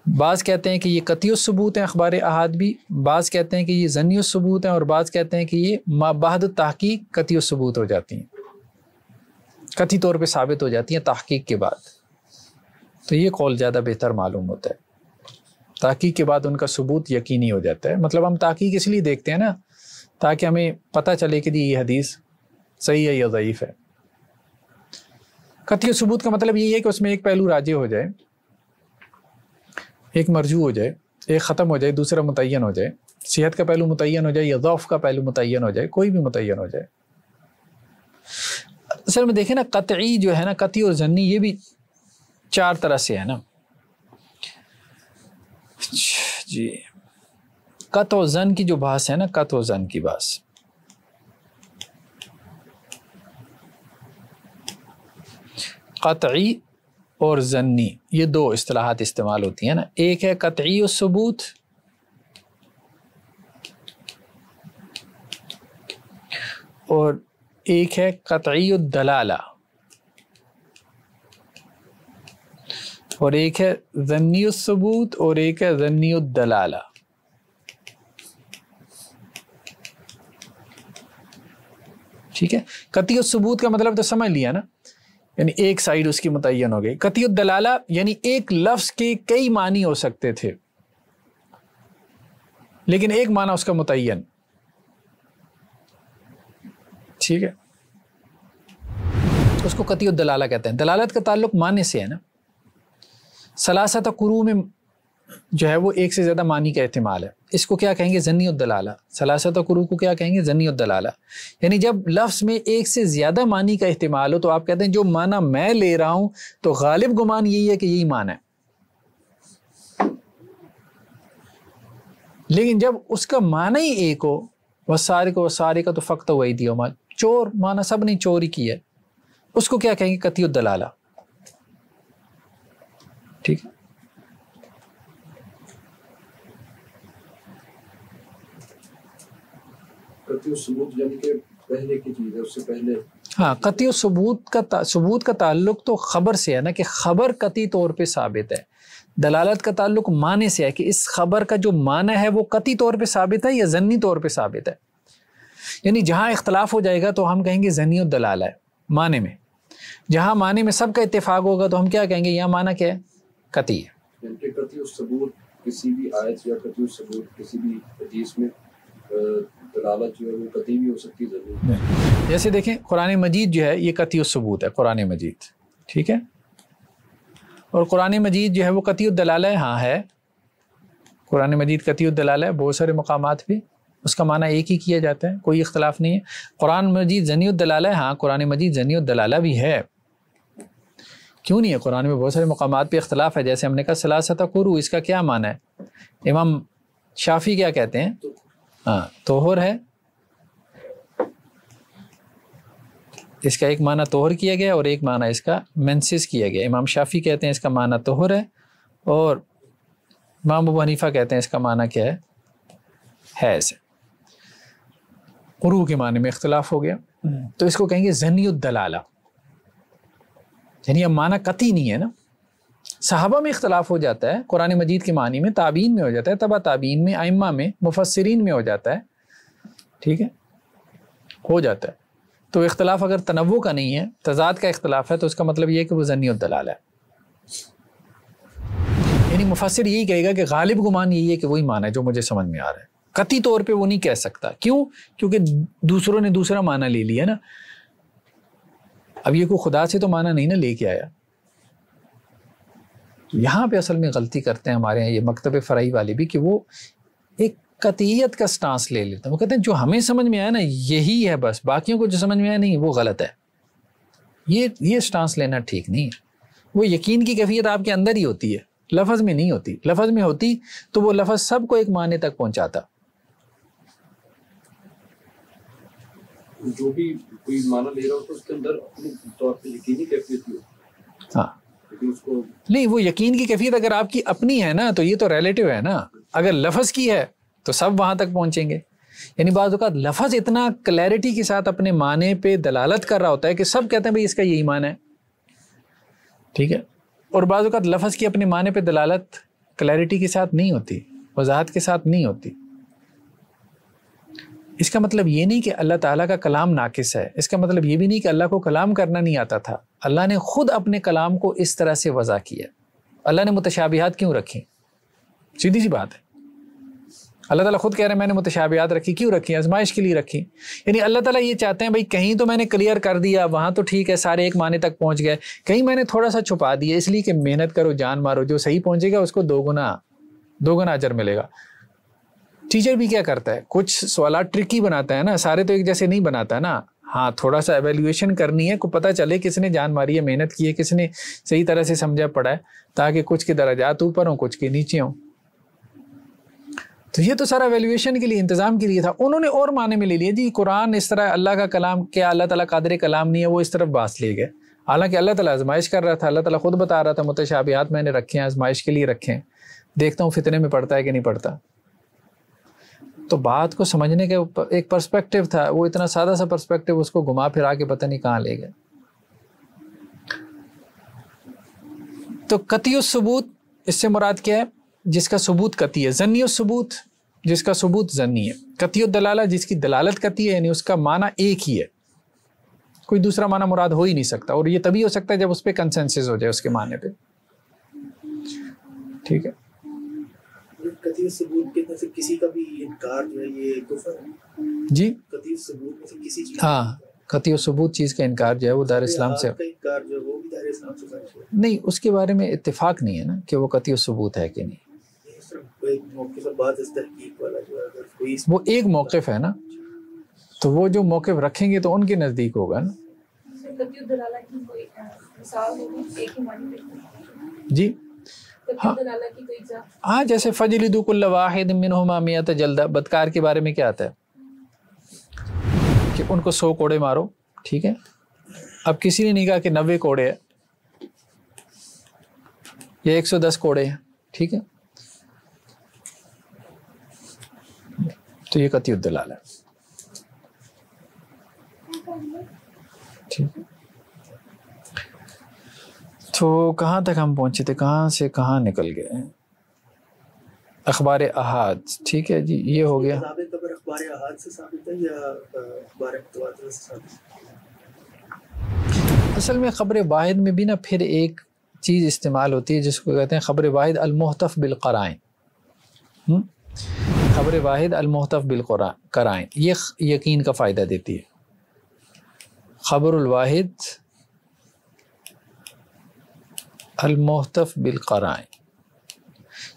بعض کہتے ہیں کہ یہ قطعی الثبوت ہیں اخبار احاد بھی، بعض کہتے ہیں کہ یہ ظنی الثبوت ہیں، اور بعض کہتے ہیں کہ یہ ما بعد تحقیق قطعی الثبوت ہو جاتی ہیں، قطعی طور پہ ثابت ہو جاتی ہیں تحقیق کے بعد. تو یہ قول زیادہ بہتر معلوم ہوتا ہے. تحقیق کے بعد ان کا ثبوت یقینی ہو جاتا ہے. مطلب ہم تحقیق اس لیے دیکھتے ہیں نا تاکہ ہمیں پتہ چلے کہ یہ حدیث صحیح ہے یا ضعیف ہے. قطعی ثبوت کا مطلب یہ ہے کہ اس میں ایک پہلو راجح ہو جائے، ایک مرجوع ہو جائے، ایک ختم ہو جائے، دوسرا متعین ہو جائے، صحت کا پہلو متعین ہو جائے یا ضعف کا پہلو متعین ہو جائے، کوئی بھی متعین ہو جائے. اصل میں دیکھیں نا، قطعی جو ہے نا، قطعی اور ظنی، یہ بھی چار طرح سے ہے نا. جی قطع و ظن کی جو بحث ہے نا، قطع و ظن کی بحث، قطعی اور ظنی، یہ دو اصطلاحات استعمال ہوتی ہیں نا. ایک ہے قطعی الثبوت اور ایک ہے قطعی الدلالہ، اور ایک ہے ظنی الثبوت اور ایک ہے ظنی الدلالہ. ٹھیک ہے، قطعی الثبوت کا مطلب تو سمجھ لیا نا، یعنی ایک سائیڈ اس کی متعین ہو گئی. قطعی الدلالہ یعنی ایک لفظ کے کئی معنی ہو سکتے تھے لیکن ایک معنی اس کا متعین. ٹھیک ہے، اس کو قطعی الدلالہ کہتے ہیں. دلالت کا تعلق معنی سے ہے نا. ثلاثۃ قروء میں جو ہے وہ ایک سے زیادہ معنی کا احتمال ہے، اس کو کیا کہیں گے؟ ظنی الدلالہ. ثلاثۃ قروء کو کیا کہیں گے؟ ظنی الدلالہ. یعنی جب لفظ میں ایک سے زیادہ معنی کا احتمال ہو تو آپ کہتے ہیں جو معنی میں لے رہا ہوں تو غالب گمان یہی ہے کہ یہی معنی ہے. لیکن جب اس کا معنی ہی ایک ہو، وسارق و وسارقہ تو فقط ویدیہما، چور معنی سب نے چوری کی ہے، اس کو کیا کہیں گے؟ قطعی الدلالہ. ٹھیک ہے، قطعی ثبوت یعنی کہ پہلے کی چیز ہے، اس سے پہلے. ہاں، قطعی ثبوت کا تعلق تو خبر سے ہے نا، کہ خبر قطعی طور پہ ثابت ہے. دلالت کا تعلق معنی سے ہے کہ اس خبر کا جو معنی ہے وہ قطعی طور پہ ثابت ہے یا ظنی طور پہ ثابت ہے. یعنی جہاں اختلاف ہو جائے گا تو ہم کہیں گے ظنی الدلالہ ہے معنی میں، جہاں معنی میں سب کا اتفاق ہوگا تو ہم کیا کہیں گے؟ یہاں معنی کیا ہے؟ قطعی ہے. یعنی کہ قطعی ثبوت کسی بھی آیت یا قطعی ثبوت کسی بھی حدیث میں دلالت جو ہے وہ قطعی بھی ہو سکتی ہے. جیسے دیکھیں قرآن مجید جو ہے یہ قطعی الثبوت ہے، قرآن مجید، ٹھیک ہے، اور قرآن مجید جو ہے وہ قطعی الدلالہ ہے. ہاں ہے، قرآن مجید قطعی الدلالہ ہے، بہت سارے مقامات بھی اس کا معنی ایک ہی کیا جاتا ہے، کوئی اختلاف نہیں ہے۔ قرآن مجید ظنی الدلالہ ہے، ہاں قرآن مجید ظنی الدلالہ بھی ہے، کیوں نہیں ہے؟ قرآن میں بہت سارے مقامات پہ اختلاف ہے، جیسے ہم نے کہا ثلاثۃ قروء، اس کا کیا معنی ہے؟ امام شافعی کیا کہتے ہیں؟ ہاں طہور ہے، اس کا ایک معنی طہور کیا گیا اور ایک معنی اس کا منسس کیا گیا۔ امام شافعی کہتے ہیں اس کا معنی طہور ہے، اور امام ابو حنیفہ کہتے ہیں اس کا معنی کیا ہے؟ حیض ہے۔ قروء کے معنی میں اختلاف ہو گیا، تو اس کو کہیں گے ظنی الدلالہ، یعنی اب معنی قطعی نہیں ہے نا۔ صحابہ میں اختلاف ہو جاتا ہے قرآن مجید کے معنی میں، تابعین میں ہو جاتا ہے، تبع تابعین میں، ائمہ میں، مفسرین میں ہو جاتا ہے، ٹھیک ہے، ہو جاتا ہے۔ تو اختلاف اگر تنوع کا نہیں ہے، تضاد کا اختلاف ہے، تو اس کا مطلب یہ ہے کہ وہ ظنی الدلالہ ہے، یعنی مفسر یہی کہے گا کہ غالب گمان یہی ہے کہ وہی معنی ہے جو مجھے سمجھ میں آ رہا ہے، قطعی طور پہ وہ نہیں کہہ سکتا۔ کیوں؟ کیونکہ دوسروں نے دوسرا معنی لے لیا نا، اب یہ کوئی خدا سے تو معنی نہیں نا لے کے آیا۔ یہاں پہ اصل میں غلطی کرتے ہیں ہمارے یہاں یہ مکتب فرعی والے بھی، کہ وہ ایک قطعیت کا سٹانس لے لیتے ہیں، وہ کہتے ہیں جو ہمیں سمجھ میں آیا نا یہی ہے بس، باقیوں کو جو سمجھ میں آیا نہیں وہ غلط ہے۔ یہ سٹانس لینا ٹھیک نہیں ہے۔ وہ یقین کی کیفیت آپ کے اندر ہی ہوتی ہے، لفظ میں نہیں ہوتی۔ لفظ میں ہوتی تو وہ لفظ سب کو ایک معنی تک پہنچاتا۔ جو بھی کوئی معنی لے رہا ہو تو اس کے اندر اپنے طور پہ یقینی کیفیت ہی ہو، ہاں اس کو نہیں، وہ یقین کی کیفیت اگر آپ کی اپنی ہے نا تو یہ تو ریلیٹیو ہے نا، اگر لفظ کی ہے تو سب وہاں تک پہنچیں گے۔ یعنی بعض اوقات لفظ اتنا کلیئرٹی کے ساتھ اپنے معنی پہ دلالت کر رہا ہوتا ہے کہ سب کہتے ہیں بھئی اس کا یہی معنی ہے، ٹھیک ہے، اور بعض اوقات لفظ کی اپنے معنی پہ دلالت کلیئرٹی کے ساتھ نہیں ہوتی، وضاحت کے ساتھ نہیں ہوتی۔ اس کا مطلب یہ نہیں کہ اللہ تعالیٰ کا کلام ناقص ہے، اس کا مطلب یہ بھی نہیں کہ اللہ کو کلام کرنا نہیں آتا تھا۔ اللہ نے خود اپنے کلام کو اس طرح سے وضع کیا۔ اللہ نے متشابہات کیوں رکھی؟ سیدھی سی بات ہے، اللہ تعالیٰ خود کہہ رہے ہیں میں نے متشابہات رکھی، کیوں رکھی؟ آزمائش کے لیے رکھی۔ یعنی اللہ تعالیٰ یہ چاہتے ہیں بھائی کہیں تو میں نے کلیئر کر دیا، وہاں تو ٹھیک ہے سارے ایک معنی تک پہنچ گئے، کہیں میں نے تھوڑا سا چھپا دیا، اس لیے کہ محنت کرو جان مارو، جو صحیح پہنچے گا اس کو دو گنا اجر ملے گا۔ ٹیچر بھی کیا کرتا ہے، کچھ سوالات ٹرکی بناتا ہے نا، سارے تو ایک جیسے نہیں بناتا نا، ہاں تھوڑا سا ایویلیویشن کرنی ہے، کو پتہ چلے کس نے جان ماری ہے، محنت کی ہے، کس نے صحیح طرح سے سمجھا پڑا ہے، تاکہ کچھ کے درجات اوپر ہوں کچھ کے نیچے ہوں۔ تو یہ تو سارا ایویلیویشن کے لیے، انتظام کے لیے تھا۔ انہوں نے اور معنی میں لے لیا جی قرآن اس طرح اللہ کا کلام، کیا اللہ تعالیٰ قادر کلام نہیں ہے، وہ اس طرف باس لے گئے، حالانکہ اللہ تعالیٰ آزمائش کر رہا تھا، اللہ تعالیٰ خود بتا رہا تھا متشابہات میں نے رکھے ہیں، آزمائش کے لیے رکھے ہیں، دیکھتا ہوں فتنے میں پڑتا ہے کہ نہیں پڑتا۔ تو بات کو سمجھنے کا ایک پرسپیکٹیو تھا، وہ اتنا سادہ سا پرسپیکٹیو اس کو گھما پھرا کے پتہ نہیں کہاں لے گئے۔ تو قطعی الثبوت اس سے مراد کیا ہے؟ جس کا ثبوت قطعی ہے۔ ظنی الثبوت جس کا ثبوت ظنی ہے۔ قطعی الدلالہ جس کی دلالت قطعی ہے، یعنی اس کا معنی ایک ہی ہے، کوئی دوسرا معنی مراد ہو ہی نہیں سکتا، اور یہ تبھی ہو سکتا ہے جب اس پہ کنسنسس ہو جائے اس کے معنی پہ، ٹھیک ہے۔ قطعی ثبوت کے اندر سے کسی کا بھی انکار جو ہے یہ کفر ہے جی قطعی ثبوت میں سے کسی چیز ہاں، قطعی ثبوت چیز کا انکار جو ہے وہ دار اسلام سے کا انکار جو ہے وہ بھی دار اسلام سے خارج ہے۔ نہیں، اس کے بارے میں اتفاق نہیں ہے نا کہ وہ قطعی ثبوت ہے کہ نہیں، یہ صرف ایک موقف بعد از تحقیق والا جو ہے، اگر کوئی وہ ایک موقف ہے نا، تو وہ جو موقف رکھیں گے تو ان کے نزدیک ہوگا نا۔ قطعی الدلالہ کی کوئی مثال ہوگی ایک ہی معنی پہ؟ جی قطعی الدلالہ کی کوئی ایگزامپل؟ ہاں، جیسے فجلدوا کل واحد منہما مئۃ جلدہ، بدکار کے بارے میں کیا آتا ہے کہ ان کو 100 کوڑے مارو، ٹھیک ہے۔ اب کسی نے نہیں کہا کہ 90 کوڑے ہیں یا 110 کوڑے ہیں، ٹھیک ہے، تو یہ قطعی الدلالہ ہے، ٹھیک ہے۔ تو کہاں تک ہم پہنچے تھے، کہاں سے کہاں نکل گئے؟ اخبار احاد، ٹھیک ہے جی، یہ ہو گیا۔ قبر اخبار احاد سے ثابت ہے یا اخبار متواتر سے ثابت ہے؟ اصل میں خبر واحد میں بھی نا پھر ایک چیز استعمال ہوتی ہے جس کو کہتے ہیں خبر واحد المحتف بالقرائن۔ خبر واحد المحتف بالقرائن یہ یقین کا فائدہ دیتی ہے۔ خبر الواحد المحتف بالقرائن،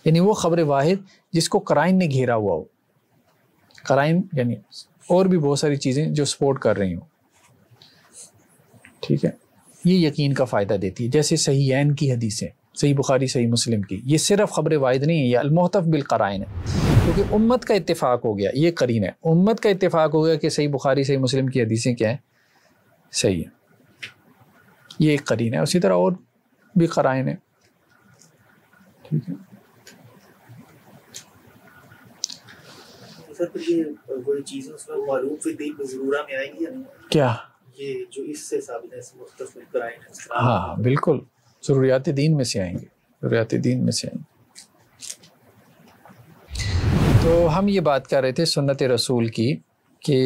یعنی وہ خبر واحد جس کو قرائن نے گھیرا ہوا ہو۔ قرائن یعنی اور بھی بہت ساری چیزیں جو سپورٹ کر رہی ہوں، ٹھیک ہے، یہ یقین کا فائدہ دیتی ہے. جیسے صحیحین کی حدیثیں، صحیح بخاری صحیح مسلم کی، یہ صرف خبر واحد نہیں ہے، یہ المحتف بالقرائن ہے، کیونکہ امت کا اتفاق ہو گیا. یہ قرین ہے، امت کا اتفاق ہو گیا کہ صحیح بخاری صحیح مسلم کی حدیثیں کیا ہیں، صحیح ہیں. یہ ایک قرین ہے. اسی طرح اور بھی قرائن ہیں، ٹھیک ہے. سر پھر یہ وہی چیزیں اس میں معلوم فی الدین ضرورہ میں آئیں گی یا نہیں؟ کیا یہ جو اس سے ثابت ہے مختلف قرائن ہے. ہاں بالکل، ضروریات دین میں سے آئیں گے، ضروریات دین میں سے آئیں گے. تو ہم یہ بات کر رہے تھے سنت رسول کی کہ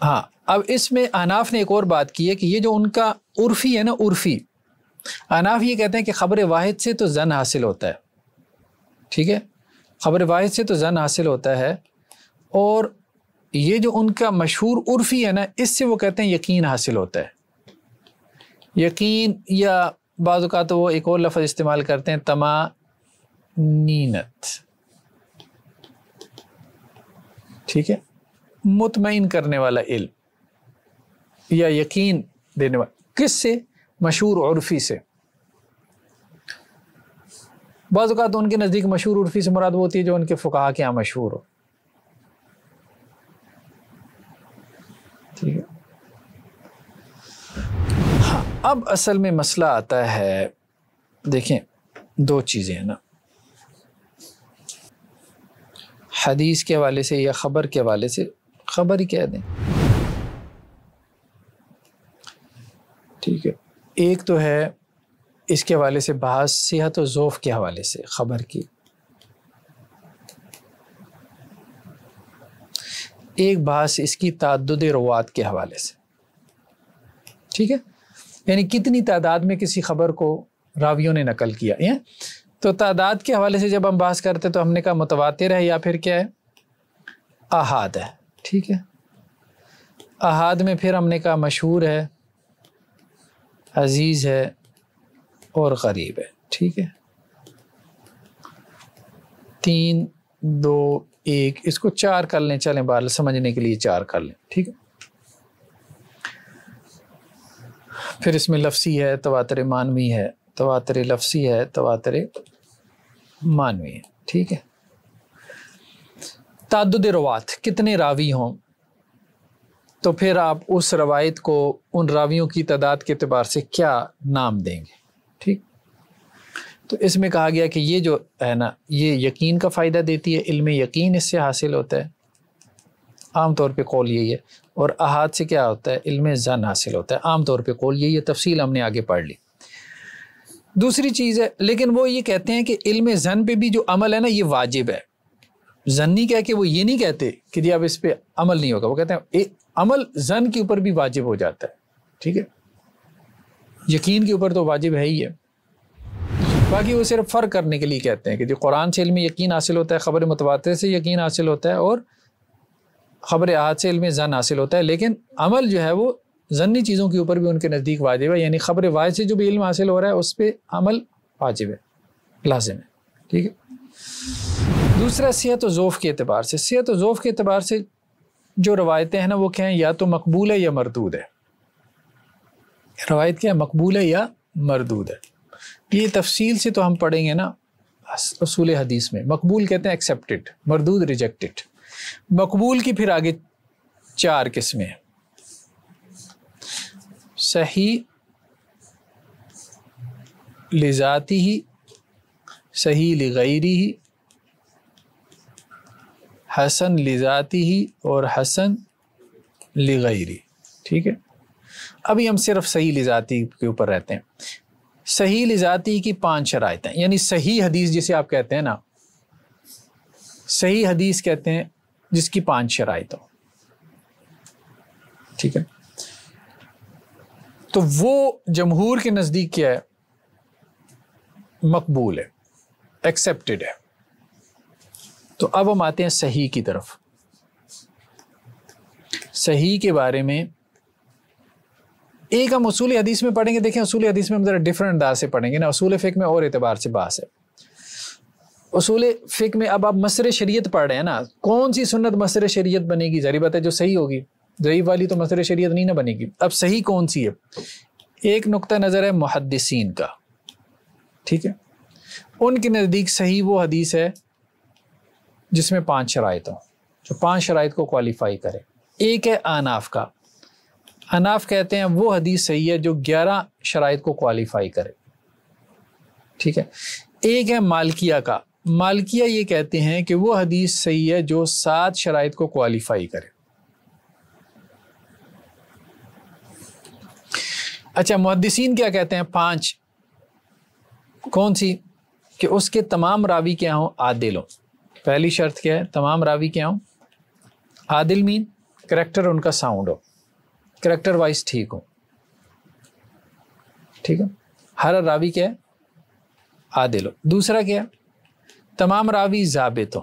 ہاں اب اس میں احناف نے ایک اور بات کی ہے کہ یہ جو ان کا عرفی ہے نا، عرفی احناف یہ کہتے ہیں کہ خبر واحد سے تو ظن حاصل ہوتا ہے، ٹھیک ہے، خبر واحد سے تو ظن حاصل ہوتا ہے، اور یہ جو ان کا مشہور عرفی ہے نا، اس سے وہ کہتے ہیں یقین حاصل ہوتا ہے. یقین یا بعض اوقات وہ ایک اور لفظ استعمال کرتے ہیں طمانینت، ٹھیک ہے، مطمئن کرنے والا علم یا یقین دینے والا. کس سے؟ مشہور عرفی سے. بعض اوقات ان کے نزدیک مشہور عرفی سے مراد وہ ہوتی ہے جو ان کے فقہا کے یہاں مشہور ہو، ٹھیک ہے. ہاں اب اصل میں مسئلہ آتا ہے، دیکھیں دو چیزیں ہیں نا، حدیث کے حوالے سے یا خبر کے حوالے سے، خبر ہی کہہ دیں، ٹھیک ہے. ایک تو ہے اس کے حوالے سے بحث صحت و ضعف کے حوالے سے خبر کی، ایک بحث اس کی تعدد روات کے حوالے سے، ٹھیک ہے، یعنی کتنی تعداد میں کسی خبر کو راویوں نے نقل کیا ہے. تو تعداد کے حوالے سے جب ہم بحث کرتے تو ہم نے کہا متواتر ہے یا پھر کیا ہے، احاد ہے، ٹھیک ہے. احاد میں پھر ہم نے کہا مشہور ہے، عزیز ہے اور غریب ہے، ٹھیک ہے. 3 2 1 اس کو 4 کر لیں، چلیں بہرحال سمجھنے کے لیے 4 کر لیں، ٹھیک ہے. پھر اس میں لفظی ہے، تواتر مانوی ہے، تواتر لفظی ہے، تواتر مانوی ہے، ٹھیک ہے. تعدد روات، کتنے راوی ہوں تو پھر آپ اس روایت کو ان راویوں کی تعداد کے اعتبار سے کیا نام دیں گے، ٹھیک. تو اس میں کہا گیا کہ یہ جو ہے نا، یہ یقین کا فائدہ دیتی ہے، علم یقین اس سے حاصل ہوتا ہے، عام طور پہ قول یہی ہے. اور احاد سے کیا ہوتا ہے، علم ظن حاصل ہوتا ہے، عام طور پہ قول یہی ہے، تفصیل ہم نے آگے پڑھ لی. دوسری چیز ہے، لیکن وہ یہ کہتے ہیں کہ علم ظن پہ بھی جو عمل ہے نا یہ واجب ہے. ظنی کہہ کے وہ یہ نہیں کہتے کہ جی اب اس پہ عمل نہیں ہوگا، وہ کہتے ہیں عمل ظن کے اوپر بھی واجب ہو جاتا ہے، ٹھیک ہے. یقین کے اوپر تو واجب ہے ہی ہے، باقی وہ صرف فرق کرنے کے لیے کہتے ہیں کہ جو قرآن سے علم یقین حاصل ہوتا ہے، خبر متواتر سے یقین حاصل ہوتا ہے، اور خبر احاد سے علم ظن حاصل ہوتا ہے، لیکن عمل جو ہے وہ ظنی چیزوں کے اوپر بھی ان کے نزدیک واجب ہے. یعنی خبر واحد سے جو بھی علم حاصل ہو رہا ہے اس پہ عمل واجب ہے، لازم ہے، ٹھیک ہے. دوسرا صحت و ضعف کے اعتبار سے، صحت و ضعف کے اعتبار سے جو روایتیں ہیں نا وہ کہیں یا تو مقبول ہے یا مردود ہے. روایت کیا ہے، مقبول ہے یا مردود ہے. یہ تفصیل سے تو ہم پڑھیں گے نا اصول حدیث میں. مقبول کہتے ہیں ایکسیپٹڈ، مردود ریجیکٹڈ. مقبول کی پھر آگے 4 قسمیں ہیں، صحیح لذاتی ہی، صحیح لغیری ہی، حسن لذاتی ہی اور حسن لغیری، ٹھیک ہے. ابھی ہم صرف صحیح لذاتی کے اوپر رہتے ہیں. صحیح لذاتی کی 5 شرائط ہیں، یعنی صحیح حدیث جسے آپ کہتے ہیں نا، صحیح حدیث کہتے ہیں جس کی 5 شرائط ہو، ٹھیک ہے. تو وہ جمہور کے نزدیک کیا ہے، مقبول ہے، ایکسیپٹڈ ہے. تو اب ہم آتے ہیں صحیح کی طرف. صحیح کے بارے میں ایک ہم اصول حدیث میں پڑھیں گے. دیکھیں اصول حدیث میں ہم ذرا ڈفرنٹ انداز سے پڑھیں گے نا، اصول فقہ میں اور اعتبار سے بحث ہے. اصول فقہ میں اب آپ مصر شریعت پڑھ رہے ہیں نا، کون سی سنت مصر شریعت بنے گی؟ ظاہر بات ہے جو صحیح ہوگی، ضعیف والی تو مصر شریعت نہیں نہ بنے گی۔ اب صحیح کون سی ہے؟ ایک نقطہ نظر ہے محدثین کا، ٹھیک ہے، ان کے نزدیک صحیح وہ حدیث ہے جس میں 5 شرائط ہوں، جو 5 شرائط کو کوالیفائی کرے۔ ایک ہے احناف کا، احناف کہتے ہیں وہ حدیث صحیح ہے جو 11 شرائط کو کوالیفائی کرے، ٹھیک ہے۔ ایک ہے مالکیہ کا، مالکیہ یہ کہتے ہیں کہ وہ حدیث صحیح ہے جو 7 شرائط کو کوالیفائی کرے۔ اچھا محدثین کیا کہتے ہیں؟ 5۔ کون سی؟ کہ اس کے تمام راوی کیا ہوں؟ عادل ہوں۔ پہلی شرط کیا ہے؟ تمام راوی کیا ہوں؟ عادل، مین کریکٹر ان کا ساؤنڈ ہو، کریکٹر وائز ٹھیک ہو، ٹھیک ہے۔ ہر راوی کیا ہے؟ عادل ہو۔ دوسرا کیا؟ تمام راوی ضابط ہو،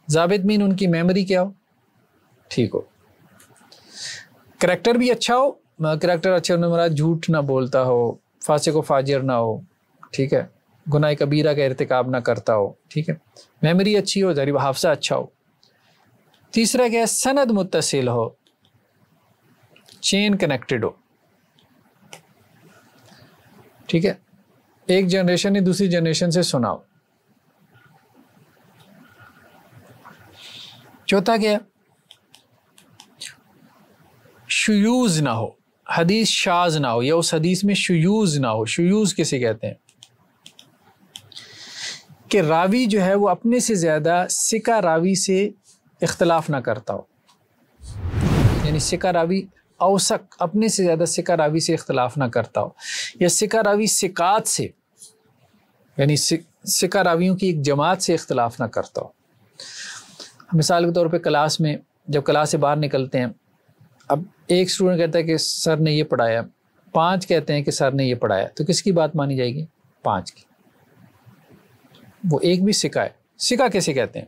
ضابط مین ان کی میموری کیا ہو؟ ٹھیک ہو۔ کریکٹر بھی اچھا ہو، کریکٹر اچھا ہونے مراد جھوٹ نہ بولتا ہو، فاسق و فاجر نہ ہو، ٹھیک ہے، گناہ کبیرہ کا ارتکاب نہ کرتا ہو، ٹھیک ہے، میموری اچھی ہو، ظاہر حافظہ اچھا ہو۔ تیسرا کیا ہے؟ سند متصل ہو، چین کنیکٹڈ ہو، ٹھیک ہے، ایک جنریشن نے دوسری جنریشن سے سنا ہو۔ چوتھا کیا؟ شیوز نہ ہو، حدیث شاذ نہ ہو، یا اس حدیث میں شیوز نہ ہو۔ شیوز کسے کہتے ہیں؟ کہ راوی جو ہے وہ اپنے سے زیادہ ثقہ راوی سے اختلاف نہ کرتا ہو، یعنی ثقہ راوی اوثق اپنے سے زیادہ ثقہ راوی سے اختلاف نہ کرتا ہو، یا ثقہ راوی ثقات سے یعنی ثقہ راویوں کی ایک جماعت سے اختلاف نہ کرتا ہو۔ مثال کے طور پہ کلاس میں جب کلاس سے باہر نکلتے ہیں، اب ایک اسٹوڈنٹ کہتا ہے کہ سر نے یہ پڑھایا، 5 کہتے ہیں کہ سر نے یہ پڑھایا، تو کس کی بات مانی جائے گی؟ 5 کی۔ وہ ایک بھی ثقہ ہے۔ ثقہ کیسے کہتے ہیں؟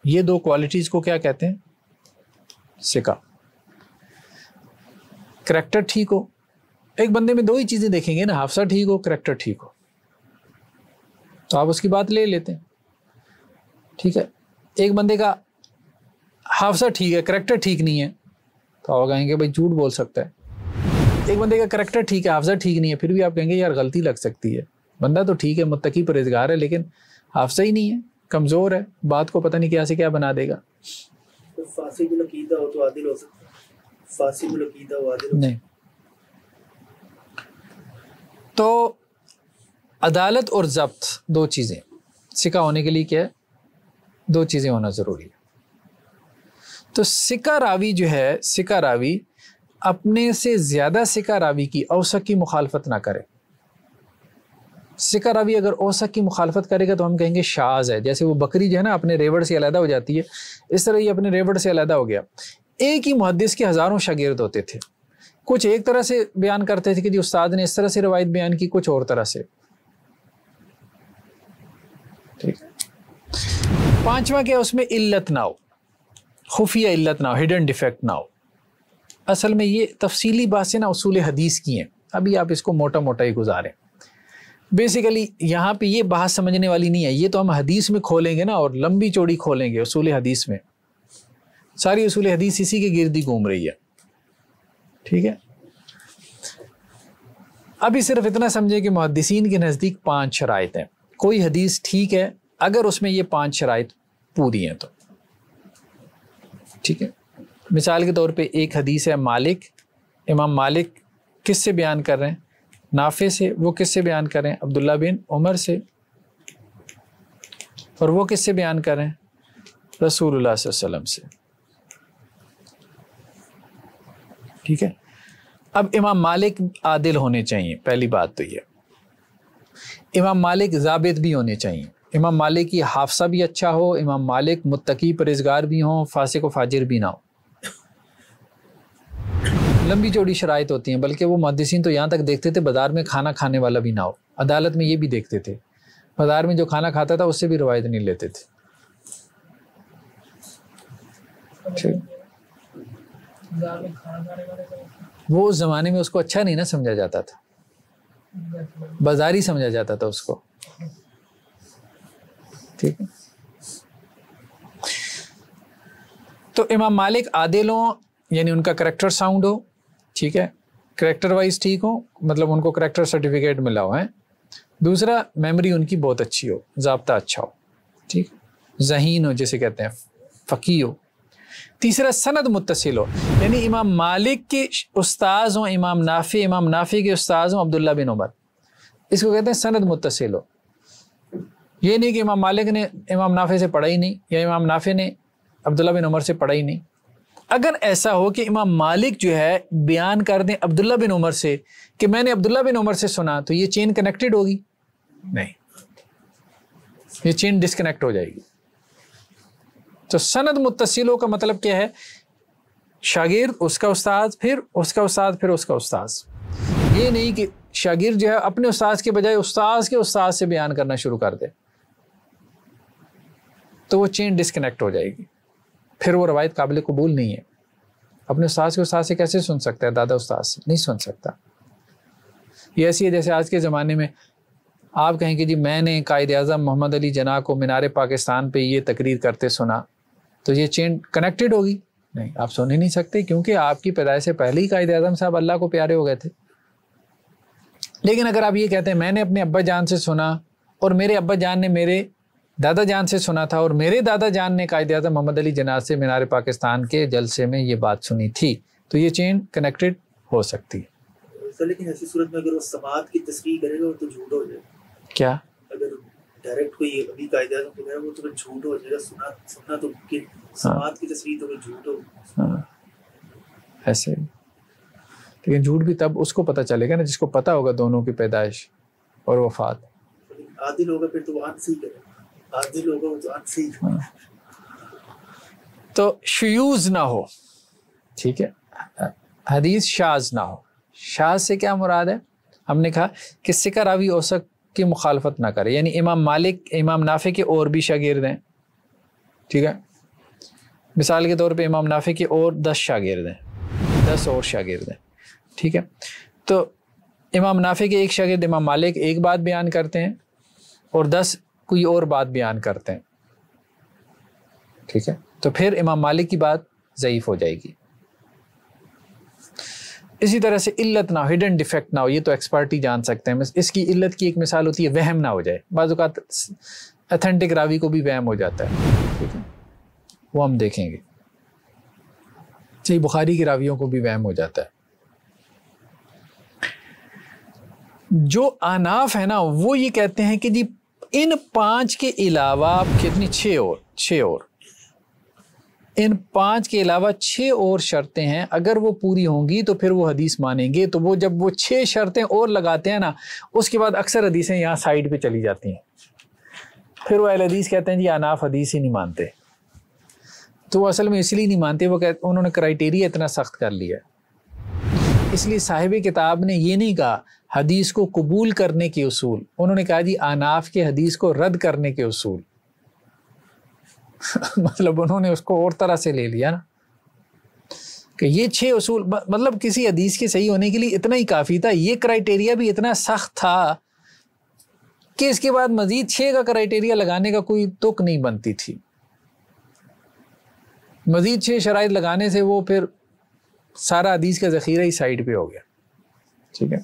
یہ دو کوالٹیز کو کیا کہتے ہیں؟ ثقہ۔ کریکٹر ٹھیک ہو، ایک بندے میں 2 ہی چیزیں دیکھیں گے نا، حافظہ ٹھیک ہو، کریکٹر ٹھیک ہو، تو آپ اس کی بات لے لیتے ہیں، ٹھیک ہے۔ ایک بندے کا حافظہ ٹھیک ہے، کریکٹر ٹھیک نہیں ہے، تو آپ کہیں گے بھائی جھوٹ بول سکتا ہے۔ ایک بندے کا کریکٹر ٹھیک ہے، حافظہ ٹھیک نہیں ہے، پھر بھی آپ کہیں گے یار غلطی لگ سکتی ہے، بندہ تو ٹھیک ہے، متقی پرہیزگار ہے، لیکن حافظہ ہی نہیں ہے، کمزور ہے، بات کو پتہ نہیں کیا سے کیا بنا دے گا۔ فاسق العقیدہ ہو تو عادل ہو سکتا ہے، فاسق العقیدہ ہو عادل نہیں۔ تو عدالت اور ضبط 2 چیزیں، ثقہ ہونے کے لیے کیا ہے؟ 2 چیزیں ہونا ضروری ہے۔ تو ثقہ راوی جو ہے، ثقہ راوی اپنے سے زیادہ ثقہ راوی کی اوثق کی مخالفت نہ کرے۔ ثقہ راوی اگر اوثق کی مخالفت کرے گا تو ہم کہیں گے شاذ ہے، جیسے وہ بکری جو ہے نا اپنے ریوڑ سے علیحدہ ہو جاتی ہے، اس طرح یہ اپنے ریوڑ سے علیحدہ ہو گیا۔ ایک ہی محدث کے ہزاروں شاگرد ہوتے تھے، کچھ ایک طرح سے بیان کرتے تھے کہ جی استاد نے اس طرح سے روایت بیان کی، کچھ اور طرح سے، ٹھیک ہے۔ 5واں کیا؟ اس میں علت نہ ہو، خفیہ علت نہ ہو، ہڈن ڈیفیکٹ نہ ہو۔ اصل میں یہ تفصیلی باتیں نا اصول حدیث کی ہیں، ابھی آپ اس کو موٹا موٹا ہی گزاریں۔ بیسیکلی یہاں پہ یہ بحث سمجھنے والی نہیں ہے، یہ تو ہم حدیث میں کھولیں گے نا، اور لمبی چوڑی کھولیں گے اصول حدیث میں، ساری اصول حدیث اسی کے گرد ہی گھوم رہی ہے، ٹھیک ہے۔ ابھی صرف اتنا سمجھے کہ محدثین کے نزدیک 5 شرائط ہیں، کوئی حدیث ٹھیک ہے اگر اس میں یہ 5 شرائط پوری ہیں تو، ٹھیک ہے۔ مثال کے طور پہ ایک حدیث ہے مالک، امام مالک کس سے بیان کر رہے ہیں؟ نافع سے۔ وہ کس سے بیان کر رہے ہیں؟ عبداللہ بن عمر سے۔ اور وہ کس سے بیان کر رہے ہیں؟ رسول اللہ صلی اللہ علیہ وسلم سے، ٹھیک ہے۔ اب امام مالک عادل ہونے چاہیے، پہلی بات تو یہ۔ امام مالک ضابط بھی ہونے چاہیے، امام مالک کی حافظہ بھی اچھا ہو، امام مالک متقی پرہیزگار بھی ہوں، فاسق و فاجر بھی نہ ہو۔ لمبی چوڑی شرائط ہوتی ہیں، بلکہ وہ محدثین تو یہاں تک دیکھتے تھے بازار میں کھانا کھانے والا بھی نہ ہو۔ عدالت میں یہ بھی دیکھتے تھے، بازار میں جو کھانا کھاتا تھا اس سے بھی روایت نہیں لیتے تھے، وہ اس زمانے میں اس کو اچھا نہیں نہ سمجھا جاتا تھا، بازاری سمجھا جاتا تھا اس کو، ٹھیک ہے. تو امام مالک عادل ہوں یعنی ان کا کریکٹر ساؤنڈ ہو, ٹھیک ہے, کریکٹر وائز ٹھیک ہو, مطلب ان کو کریکٹر سرٹیفکیٹ ملا ہوا ہے. دوسرا میموری ان کی بہت اچھی ہو, ضابطہ اچھا ہو, ٹھیک, ذہین ہو جسے کہتے ہیں, فقیہ ہو. تیسرا سند متصل ہو, یعنی امام مالک کے استاذ ہوں امام نافع کے استاذ ہوں عبداللہ بن عمر, اس کو کہتے ہیں سند متصل ہو. یہ نہیں کہ امام مالک نے امام نافع سے پڑھا ہی نہیں یا امام نافع نے عبداللہ بن عمر سے پڑھا ہی نہیں. اگر ایسا ہو کہ امام مالک جو ہے بیان کر دیں عبداللہ بن عمر سے کہ میں نے عبداللہ بن عمر سے سنا, تو یہ چین کنیکٹڈ ہوگی؟ نہیں, یہ چین ڈسکنیکٹ ہو جائے گی. تو سند متصلوں کا مطلب کیا ہے؟ شاگرد, اس کا استاد, پھر اس کا استاد, پھر اس کا استاذ. یہ نہیں کہ شاگرد جو ہے اپنے استاذ کے بجائے استاذ کے استاد سے بیان کرنا شروع کر دے, تو وہ چین ڈسکنیکٹ ہو جائے گی, پھر وہ روایت قابل قبول نہیں ہے. اپنے استاذ کے استاد سے کیسے سن سکتا ہے؟ دادا استاد سے نہیں سن سکتا. یہ ایسی ہے جیسے آج کے زمانے میں آپ کہیں کہ جی میں نے قائد اعظم محمد علی جناح کو مینار پاکستان پہ یہ تقریر کرتے سنا, تو یہ چین کنیکٹڈ ہوگی؟ نہیں, آپ سن ہی نہیں سکتے, کیونکہ آپ کی پیدائش سے پہلے ہی قائد اعظم صاحب اللہ کو پیارے ہو گئے تھے. لیکن اگر آپ یہ کہتے ہیں میں نے اپنے ابا جان سے سنا اور میرے ابا جان نے میرے دادا جان سے سنا تھا اور میرے دادا جان نے قائد اعظم محمد علی جناح سے مینار پاکستان کے جلسے میں یہ بات سنی تھی, تو یہ چین کنیکٹڈ ہو سکتی ہے. لیکن ایسی صورت میں اگر وہ سماعت کی تصریح کرے گا تو جھوٹ ہو جائے گا. کیا اگر ڈائریکٹ کوئی ابھی قائد اعظم کو کہے گا وہ تو جھوٹ ہو جائے گا. سننا تو سماعت کی تصریح تو جھوٹ ہو. ایسے, لیکن جھوٹ بھی تب اس کو پتہ چلے گا نا جس کو پتہ ہوگا دونوں کی پیدائش اور وفات. عادل ہوگا پھر تو وہ آن صحیح کرے گا, عادل ہوگا وہ تو آن صحیح کرے گا. تو شیوز نہ ہو, ٹھیک ہے, حدیث شاذ نہ ہو. شاذ سے کیا مراد ہے؟ ہم نے کہا کہ ثقہ راوی اوثق کی مخالفت نہ کرے, یعنی امام مالک امام نافع کے اور بھی شاگرد ہیں, ٹھیک ہے, مثال کے طور پہ امام نافع کے اور 10 شاگرد ہیں, 10 اور شاگرد ہیں, ٹھیک ہے. تو امام نافع کے ایک شاگرد امام مالک ایک بات بیان کرتے ہیں اور 10 کوئی اور بات بیان کرتے ہیں, ٹھیک ہے, تو پھر امام مالک کی بات ضعیف ہو جائے گی. اسی طرح سے علت نہ ہو, ہڈن ڈیفیکٹ نہ ہو, یہ تو ایکسپرٹ ہی جان سکتے ہیں. اس کی علت کی ایک مثال ہوتی ہے وہم نہ ہو جائے. بعض اوقات اتھینٹک راوی کو بھی وہم ہو جاتا ہے, ٹھیک ہے, وہ ہم دیکھیں گے. صحیح بخاری کے راویوں کو بھی وہم ہو جاتا ہے. جو آناف ہے نا وہ یہ کہتے ہیں کہ جی ان 5 کے علاوہ کتنی 6 اور ان 5 کے علاوہ 6 اور شرطیں ہیں, اگر وہ پوری ہوں گی تو پھر وہ حدیث مانیں گے. تو وہ جب وہ 6 شرطیں اور لگاتے ہیں نا, اس کے بعد اکثر حدیثیں یہاں سائڈ پہ چلی جاتی ہیں. پھر وہ اہل حدیث کہتے ہیں جی آناف حدیث ہی نہیں مانتے. تو وہ اصل میں اس لیے نہیں مانتے, وہ انہوں نے کرائیٹیریا اتنا سخت کر لیا. اس لیے صاحب کتاب نے یہ نہیں کہا حدیث کو قبول کرنے کے اصول, انہوں نے کہا جی آناف کے حدیث کو رد کرنے کے اصول. مطلب انہوں نے اس کو اور طرح سے لے لیا نا کہ یہ 6 اصول, مطلب کسی حدیث کے صحیح ہونے کے لیے اتنا ہی کافی تھا. یہ کرائیٹیریا بھی اتنا سخت تھا کہ اس کے بعد مزید 6 کا کرائیٹیریا لگانے کا کوئی تک نہیں بنتی تھی. مزید 6 شرائط لگانے سے وہ پھر سارا حدیث کا ذخیرہ ہی سائڈ پہ ہو گیا, ٹھیک ہے.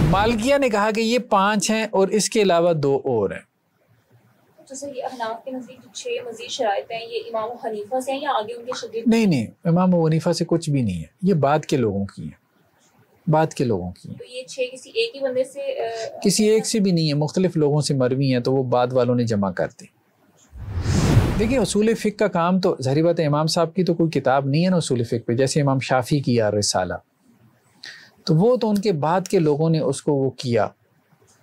مالکیہ نے کہا کہ یہ 5 ہیں اور اس کے علاوہ 2 اور ہیں. تو سر یہ احناف کے نزدیک جو 6 مزید شرائط ہیں یہ امام ابو حنیفہ سے ہیں یا آگے ان کے شاگرد؟ نہیں, امام ابو حنیفہ سے کچھ بھی نہیں ہے, یہ بعد کے لوگوں کی ہیں, بعد کے لوگوں کی ہیں. تو یہ 6 کسی ایک ہی بندے سے کسی ایک سے بھی نہیں ہے, مختلف لوگوں سے مروی ہیں, تو وہ بعد والوں نے جمع کر دی. دیکھیں اصول فقہ کا کام تو ظاہری بات ہے, امام صاحب کی تو کوئی کتاب نہیں ہے نا اصول فقہ پہ, جیسے امام شافعی کی رسالہ, تو وہ تو ان کے بعد کے لوگوں نے اس کو وہ کیا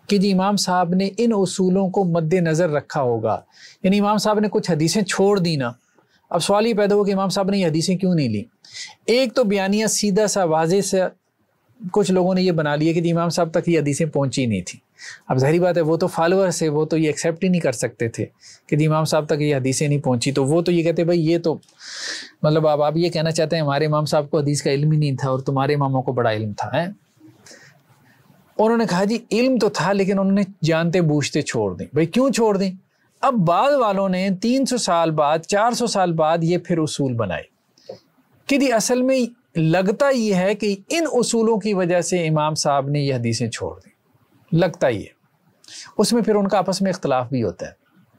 کہ جی امام صاحب نے ان اصولوں کو مد نظر رکھا ہوگا. یعنی امام صاحب نے کچھ حدیثیں چھوڑ دی نا, اب سوال یہ پیدا ہو کہ امام صاحب نے یہ حدیثیں کیوں نہیں لی. ایک تو بیانیہ سیدھا سا واضح سے کچھ لوگوں نے یہ بنا لیا کہ جی امام صاحب تک یہ حدیثیں پہنچی نہیں تھی. اب ظاہری بات ہے وہ تو فالوور سے, وہ تو یہ ایکسیپٹ ہی نہیں کر سکتے تھے کہ جی امام صاحب تک یہ حدیثیں نہیں پہنچی, تو وہ تو یہ کہتے بھائی یہ تو مطلب اب آپ یہ کہنا چاہتے ہیں ہمارے امام صاحب کو حدیث کا علم ہی نہیں تھا اور تمہارے اماموں کو بڑا علم تھا. انہوں نے کہا جی علم تو تھا لیکن انہوں نے جانتے بوجھتے چھوڑ دیں. بھائی کیوں چھوڑ دیں؟ اب بعد والوں نے 300 سال بعد 400 سال بعد یہ پھر اصول بنائے کہ جی اصل میں لگتا یہ ہے کہ ان اصولوں کی وجہ سے امام صاحب نے یہ حدیثیں چھوڑ دیں. لگتا ہی ہے. اس میں پھر ان کا آپس میں اختلاف بھی ہوتا ہے.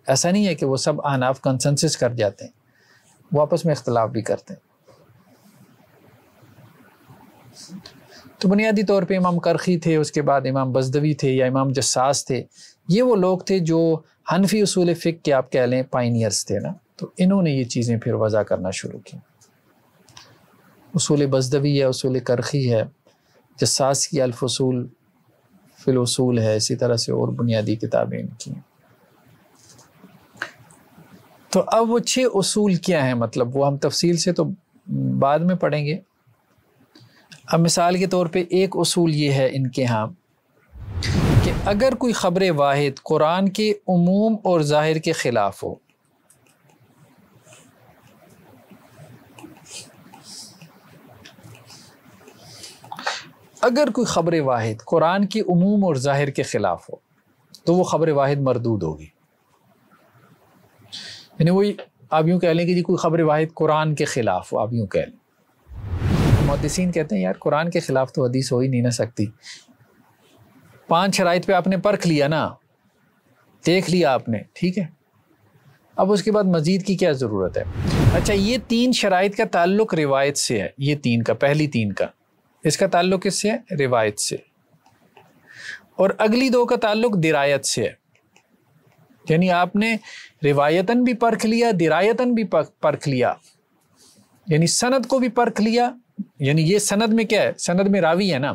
ایسا نہیں ہے کہ وہ سب احناف کنسنسس کر جاتے ہیں, وہ آپس میں اختلاف بھی کرتے ہیں. تو بنیادی طور پہ امام کرخی تھے, اس کے بعد امام بزدوی تھے یا امام جساس تھے. یہ وہ لوگ تھے جو حنفی اصول فقہ کے آپ کہہ لیں پائنیئرز تھے نا. تو انہوں نے یہ چیزیں پھر وضع کرنا شروع کی. اصول بزدوی ہے, اصول کرخی ہے, جساس کی الفصول فی الاصول ہے, اسی طرح سے اور بنیادی کتابیں ان کی ہیں. تو اب وہ 6 اصول کیا ہیں, مطلب وہ ہم تفصیل سے تو بعد میں پڑھیں گے. اب مثال کے طور پہ ایک اصول یہ ہے ان کے ہاں کہ اگر کوئی خبر واحد قرآن کے عموم اور ظاہر کے خلاف ہو, اگر کوئی خبر واحد قرآن کے عموم اور ظاہر کے خلاف ہو تو وہ خبر واحد مردود ہوگی. یعنی وہی آپ یوں کہہ لیں کہ جی کوئی خبر واحد قرآن کے خلاف ہو, آپ یوں کہہ لیں. محدثین کہتے ہیں یار قرآن کے خلاف تو حدیث ہو ہی نہیں نہ سکتی. 5 شرائط پہ آپ نے پرکھ لیا نا, دیکھ لیا آپ نے, ٹھیک ہے, اب اس کے بعد مزید کی کیا ضرورت ہے. اچھا یہ 3 شرائط کا تعلق روایت سے ہے, یہ 3 کا, پہلی 3 کا, اس کا تعلق کس سے ہے؟ روایت سے. اور اگلی 2 کا تعلق درایت سے ہے. یعنی آپ نے روایتاً بھی پرکھ لیا, درایتاً بھی پرکھ لیا, یعنی سند کو بھی پرکھ لیا. یعنی یہ سند میں کیا ہے, سند میں راوی ہے نا,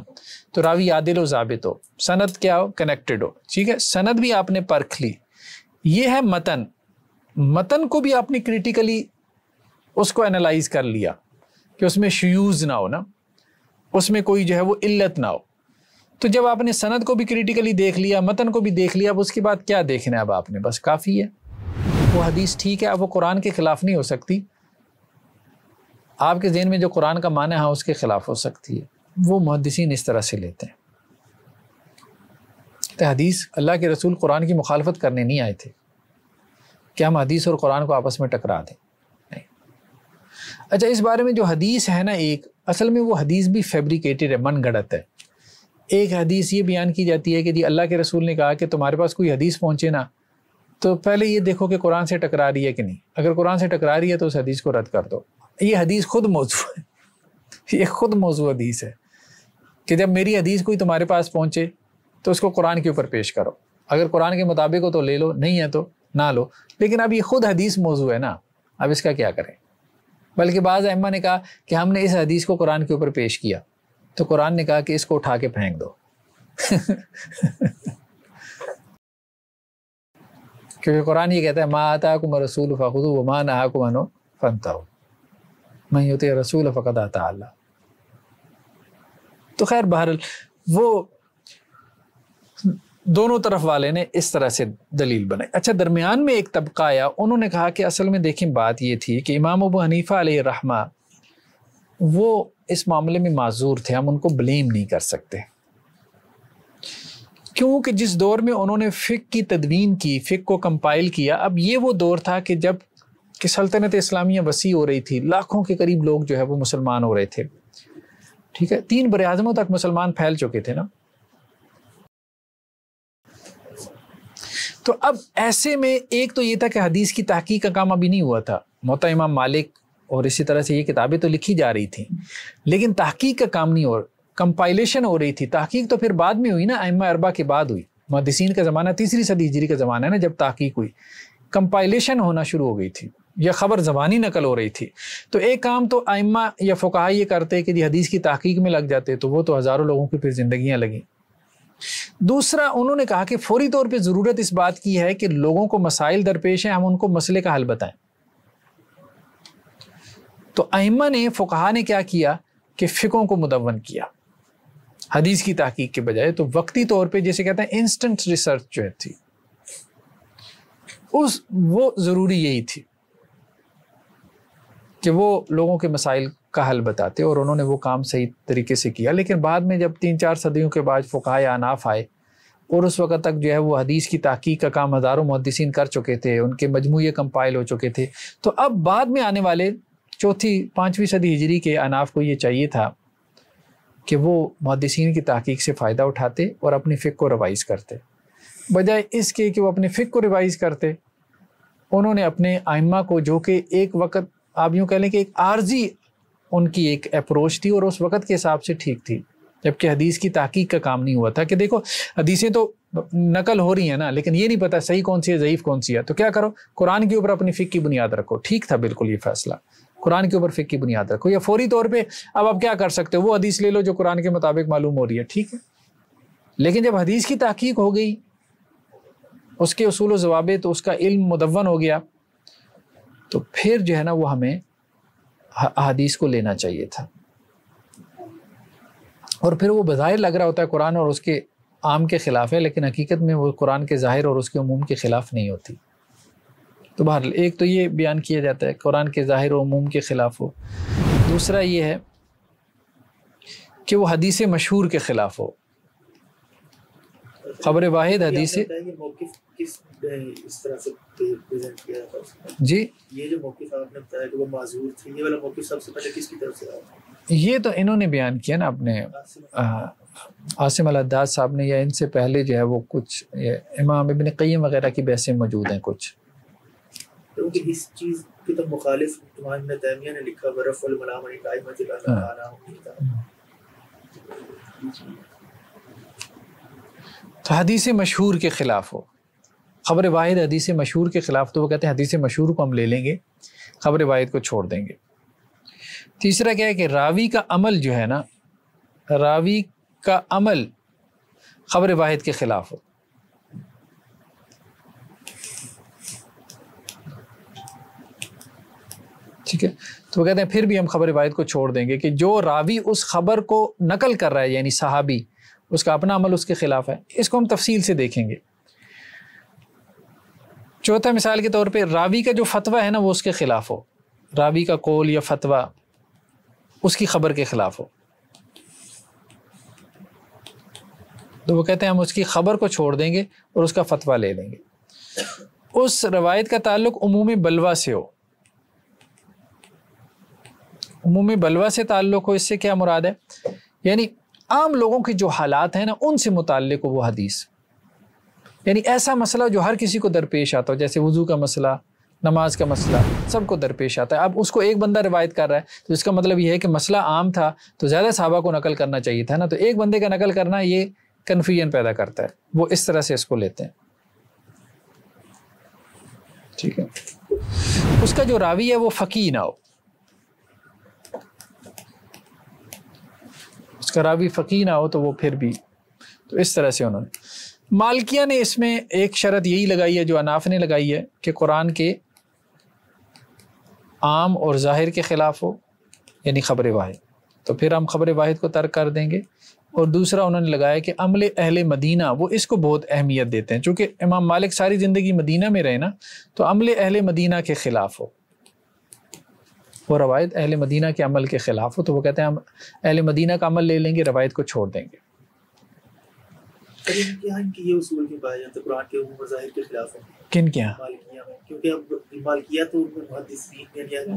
تو راوی عادل و ضابط ہو, سند کیا ہو, کنیکٹڈ ہو, ٹھیک ہے. سند بھی آپ نے پرکھ لی. یہ ہے متن, متن کو بھی آپ نے کریٹیکلی اس کو انالائز کر لیا کہ اس میں شیوز نہ ہو نا, اس میں کوئی جو ہے وہ علت نہ ہو. تو جب آپ نے سند کو بھی کریٹیکلی دیکھ لیا, متن کو بھی دیکھ لیا, اب اس کے بعد کیا دیکھنا ہے اب آپ نے, بس کافی ہے. وہ حدیث ٹھیک ہے, اب وہ قرآن کے خلاف نہیں ہو سکتی. آپ کے ذہن میں جو قرآن کا معنی ہے اس کے خلاف ہو سکتی ہے. وہ محدثین اس طرح سے لیتے ہیں کہ حدیث, اللہ کے رسول قرآن کی مخالفت کرنے نہیں آئے تھے کہ ہم حدیث اور قرآن کو آپس میں ٹکرا دیں. نہیں. اچھا اس بارے میں جو حدیث ہے نا ایک, اصل میں وہ حدیث بھی فیبریکیٹڈ ہے, من گھڑت ہے. ایک حدیث یہ بیان کی جاتی ہے کہ جی اللہ کے رسول نے کہا کہ تمہارے پاس کوئی حدیث پہنچے نا تو پہلے یہ دیکھو کہ قرآن سے ٹکرا رہی ہے کہ نہیں. اگر قرآن سے ٹکرا رہی ہے تو اس حدیث کو رد کر دو. یہ حدیث خود موضوع ہے, یہ خود موضوع حدیث ہے کہ جب میری حدیث کوئی تمہارے پاس پہنچے تو اس کو قرآن کے اوپر پیش کرو. اگر قرآن کے مطابق ہو تو لے لو, نہیں ہے تو نہ لو. لیکن اب یہ خود حدیث موضوع ہے نا, اب اس کا کیا کریں. بلکہ بعض ائمہ نے کہا کہ ہم نے اس حدیث کو قرآن کے اوپر پیش کیا تو قرآن نے کہا کہ اس کو اٹھا کے پھینک دو. کیونکہ قرآن یہ کہتا ہے ما آتاکم الرسول فخذوہ وما نہاکم عنہ فانتہوا من یطع الرسول فقد اطاع اللہ. تو خیر بہرحال وہ دونوں طرف والے نے اس طرح سے دلیل بنائی. اچھا درمیان میں ایک طبقہ آیا, انہوں نے کہا کہ اصل میں دیکھیں بات یہ تھی کہ امام ابو حنیفہ علیہ الرحمہ وہ اس معاملے میں معذور تھے, ہم ان کو بلیم نہیں کر سکتے. کیونکہ جس دور میں انہوں نے فقہ کی تدوین کی, فقہ کو کمپائل کیا, اب یہ وہ دور تھا کہ جب کہ سلطنت اسلامیہ وسیع ہو رہی تھی, لاکھوں کے قریب لوگ جو ہے وہ مسلمان ہو رہے تھے. ٹھیک ہے, 3 براعظموں تک مسلمان پھیل چکے تھے نا. تو اب ایسے میں ایک تو یہ تھا کہ حدیث کی تحقیق کا کام ابھی نہیں ہوا تھا. موطا امام مالک اور اسی طرح سے یہ کتابیں تو لکھی جا رہی تھیں لیکن تحقیق کا کام نہیں ہو, کمپائلیشن ہو رہی تھی. تحقیق تو پھر بعد میں ہوئی نا, ائمہ اربعہ کے بعد ہوئی. محدثین کا زمانہ 3ری صدی ہجری کا زمانہ ہے نا جب تحقیق ہوئی. کمپائلیشن ہونا شروع ہو گئی تھی یا خبر زبانی نقل ہو رہی تھی. تو ایک کام تو ائمہ یا فقہا یہ کرتے کہ حدیث کی تحقیق میں لگ جاتے, تو وہ تو ہزاروں لوگوں کی پھر زندگیاں لگیں. دوسرا انہوں نے کہا کہ فوری طور پہ ضرورت اس بات کی ہے کہ لوگوں کو مسائل درپیش ہیں, ہم ان کو مسئلے کا حل بتائیں. تو ائمہ نے, فقہا نے کیا کیا کہ فقہوں کو مدون کیا حدیث کی تحقیق کے بجائے. تو وقتی طور پہ جیسے کہتے ہیں انسٹنٹ ریسرچ جو تھی وہ ضروری یہی تھی کہ وہ لوگوں کے مسائل کا حل بتاتے اور انہوں نے وہ کام صحیح طریقے سے کیا. لیکن بعد میں جب 3-4 صدیوں کے بعد فقہائے اناف آئے اور اس وقت تک جو ہے وہ حدیث کی تحقیق کا کام ہزاروں محدثین کر چکے تھے, ان کے مجموعے کمپائل ہو چکے تھے, تو اب بعد میں آنے والے 4-5ویں صدی ہجری کے اناف کو یہ چاہیے تھا کہ وہ محدثین کی تحقیق سے فائدہ اٹھاتے اور اپنی فقہ کو ریوائز کرتے. بجائے اس کے کہ وہ اپنے فقہ کو ریوائز کرتے, انہوں نے اپنے ائمہ کو, جو کہ ایک وقت آپ یوں کہہ لیں کہ ایک عارضی ان کی ایک اپروچ تھی اور اس وقت کے حساب سے ٹھیک تھی, جبکہ حدیث کی تحقیق کا کام نہیں ہوا تھا. کہ دیکھو حدیثیں تو نقل ہو رہی ہیں نا, لیکن یہ نہیں پتہ صحیح کون سی ہے ضعیف کون سی ہے, تو کیا کرو, قرآن کے اوپر اپنی فقہ کی بنیاد رکھو. ٹھیک تھا بالکل یہ فیصلہ, قرآن کے اوپر فقہ کی بنیاد رکھو. یا فوری طور پہ اب آپ کیا کر سکتے ہو, وہ حدیث لے لو جو قرآن کے مطابق معلوم ہو رہی ہے, ٹھیک ہے. لیکن جب حدیث کی تحقیق ہو گئی, اس کے اصول و ضوابط, اس کا علم مدون ہو گیا, تو پھر جو ہے نا وہ ہمیں حدیث کو لینا چاہیے تھا. اور پھر وہ بظاہر لگ رہا ہوتا ہے قرآن اور اس کے عام کے خلاف ہے, لیکن حقیقت میں وہ قرآن کے ظاہر اور اس کے عموم کے خلاف نہیں ہوتی. تو بہرحال ایک تو یہ بیان کیا جاتا ہے قرآن کے ظاہر و عموم کے خلاف ہو, دوسرا یہ ہے کہ وہ حدیث مشہور کے خلاف ہو. خبر واحد حدیث اس طرح سے پریزنٹ کیا تھا جی, یہ جو موقف آپ نے بتایا کہ وہ معذور تھی, یہ والا موقف سب سے پہلے کس کی طرف سے آیا؟ یہ تو انہوں نے بیان کیا نا اپنے عاصم الحداد صاحب نے, یا ان سے پہلے جو ہے وہ کچھ امام ابن قیم وغیرہ کی بحثیں موجود ہیں کچھ. کیونکہ اس چیز کے تو مخالف امام ابن تیمیہ نے لکھا برف الملام علی قائمۃ اللہ. تو حدیث مشہور کے خلاف ہو, خبر واحد حدیث مشہور کے خلاف, تو وہ کہتے ہیں حدیث مشہور کو ہم لے لیں گے, خبر واحد کو چھوڑ دیں گے. تیسرا کیا ہے کہ راوی کا عمل جو ہے نا, راوی کا عمل خبر واحد کے خلاف ہو. ٹھیک ہے, تو وہ کہتے ہیں پھر بھی ہم خبر واحد کو چھوڑ دیں گے کہ جو راوی اس خبر کو نقل کر رہا ہے, یعنی صحابی, اس کا اپنا عمل اس کے خلاف ہے. اس کو ہم تفصیل سے دیکھیں گے. چوتھا مثال کے طور پہ راوی کا جو فتویٰ ہے نا وہ اس کے خلاف ہو, راوی کا قول یا فتویٰ اس کی خبر کے خلاف ہو, تو وہ کہتے ہیں ہم اس کی خبر کو چھوڑ دیں گے اور اس کا فتویٰ لے لیں گے. اس روایت کا تعلق عموم بلوہ سے ہو, عموم بلوہ سے تعلق ہو. اس سے کیا مراد ہے, یعنی عام لوگوں کے جو حالات ہیں نا ان سے متعلق ہو وہ حدیث, یعنی ایسا مسئلہ جو ہر کسی کو درپیش آتا ہو, جیسے وضو کا مسئلہ, نماز کا مسئلہ, سب کو درپیش آتا ہے. اب اس کو ایک بندہ روایت کر رہا ہے, تو اس کا مطلب یہ ہے کہ مسئلہ عام تھا تو زیادہ صحابہ کو نقل کرنا چاہیے تھا نا, تو ایک بندے کا نقل کرنا یہ کنفیوژن پیدا کرتا ہے. وہ اس طرح سے اس کو لیتے ہیں. ٹھیک ہے, اس کا جو راوی ہے وہ فقیہ نہ ہو, اس کا راوی فقیہ نہ ہو, تو وہ پھر بھی, تو اس طرح سے انہوں نے. مالکیہ نے اس میں ایک شرط یہی لگائی ہے جو اناف نے لگائی ہے کہ قرآن کے عام اور ظاہر کے خلاف ہو, یعنی خبر واحد, تو پھر ہم خبر واحد کو ترک کر دیں گے. اور دوسرا انہوں نے لگایا کہ عمل اہل مدینہ, وہ اس کو بہت اہمیت دیتے ہیں, چونکہ امام مالک ساری زندگی مدینہ میں رہے نا, تو عمل اہل مدینہ کے خلاف ہو, وہ روایت اہل مدینہ کے عمل کے خلاف ہو, تو وہ کہتے ہیں ہم اہل مدینہ کا عمل لے لیں گے, روایت کو چھوڑ دیں گے. ان کی یہ اصول کی پائے جاتے قرآن کے عموم ظاہر کے خلاف ہے. کن کیا؟ مالکیہ میں, کیونکہ اب مالکیہ تو محدثین یعنی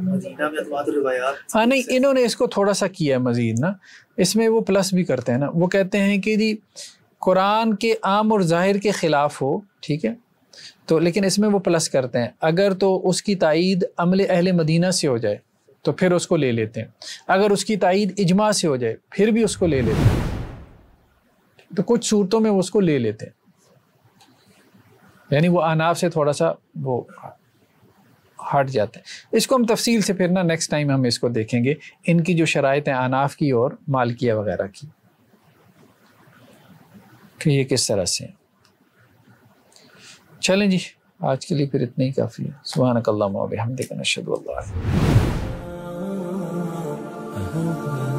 مدینہ میں اتوات روایات. ہاں نہیں, انہوں نے اس کو تھوڑا سا کیا ہے مزید نا, اس میں وہ پلس بھی کرتے ہیں نا, وہ کہتے ہیں کہ جی قرآن کے عام اور ظاہر کے خلاف ہو, ٹھیک ہے, تو لیکن اس میں وہ پلس کرتے ہیں اگر تو اس کی تائید عمل اہل مدینہ سے ہو جائے تو پھر اس کو لے لیتے ہیں, اگر اس کی تائید اجماع سے ہو جائے پھر بھی اس کو لے لیتے ہیں. تو کچھ صورتوں میں وہ اس کو لے لیتے ہیں, یعنی وہ اناف سے تھوڑا سا وہ ہٹ جاتے ہیں. اس کو ہم تفصیل سے پھر نا نیکسٹ ٹائم ہم اس کو دیکھیں گے, ان کی جو شرائط ہیں اناف کی اور مالکیہ وغیرہ کی, کہ یہ کس طرح سے ہیں. چلیں جی, آج کے لیے پھر اتنا ہی کافی ہے. سبحانک اللہم و بحمدک نشہد ان لا الہ الا انت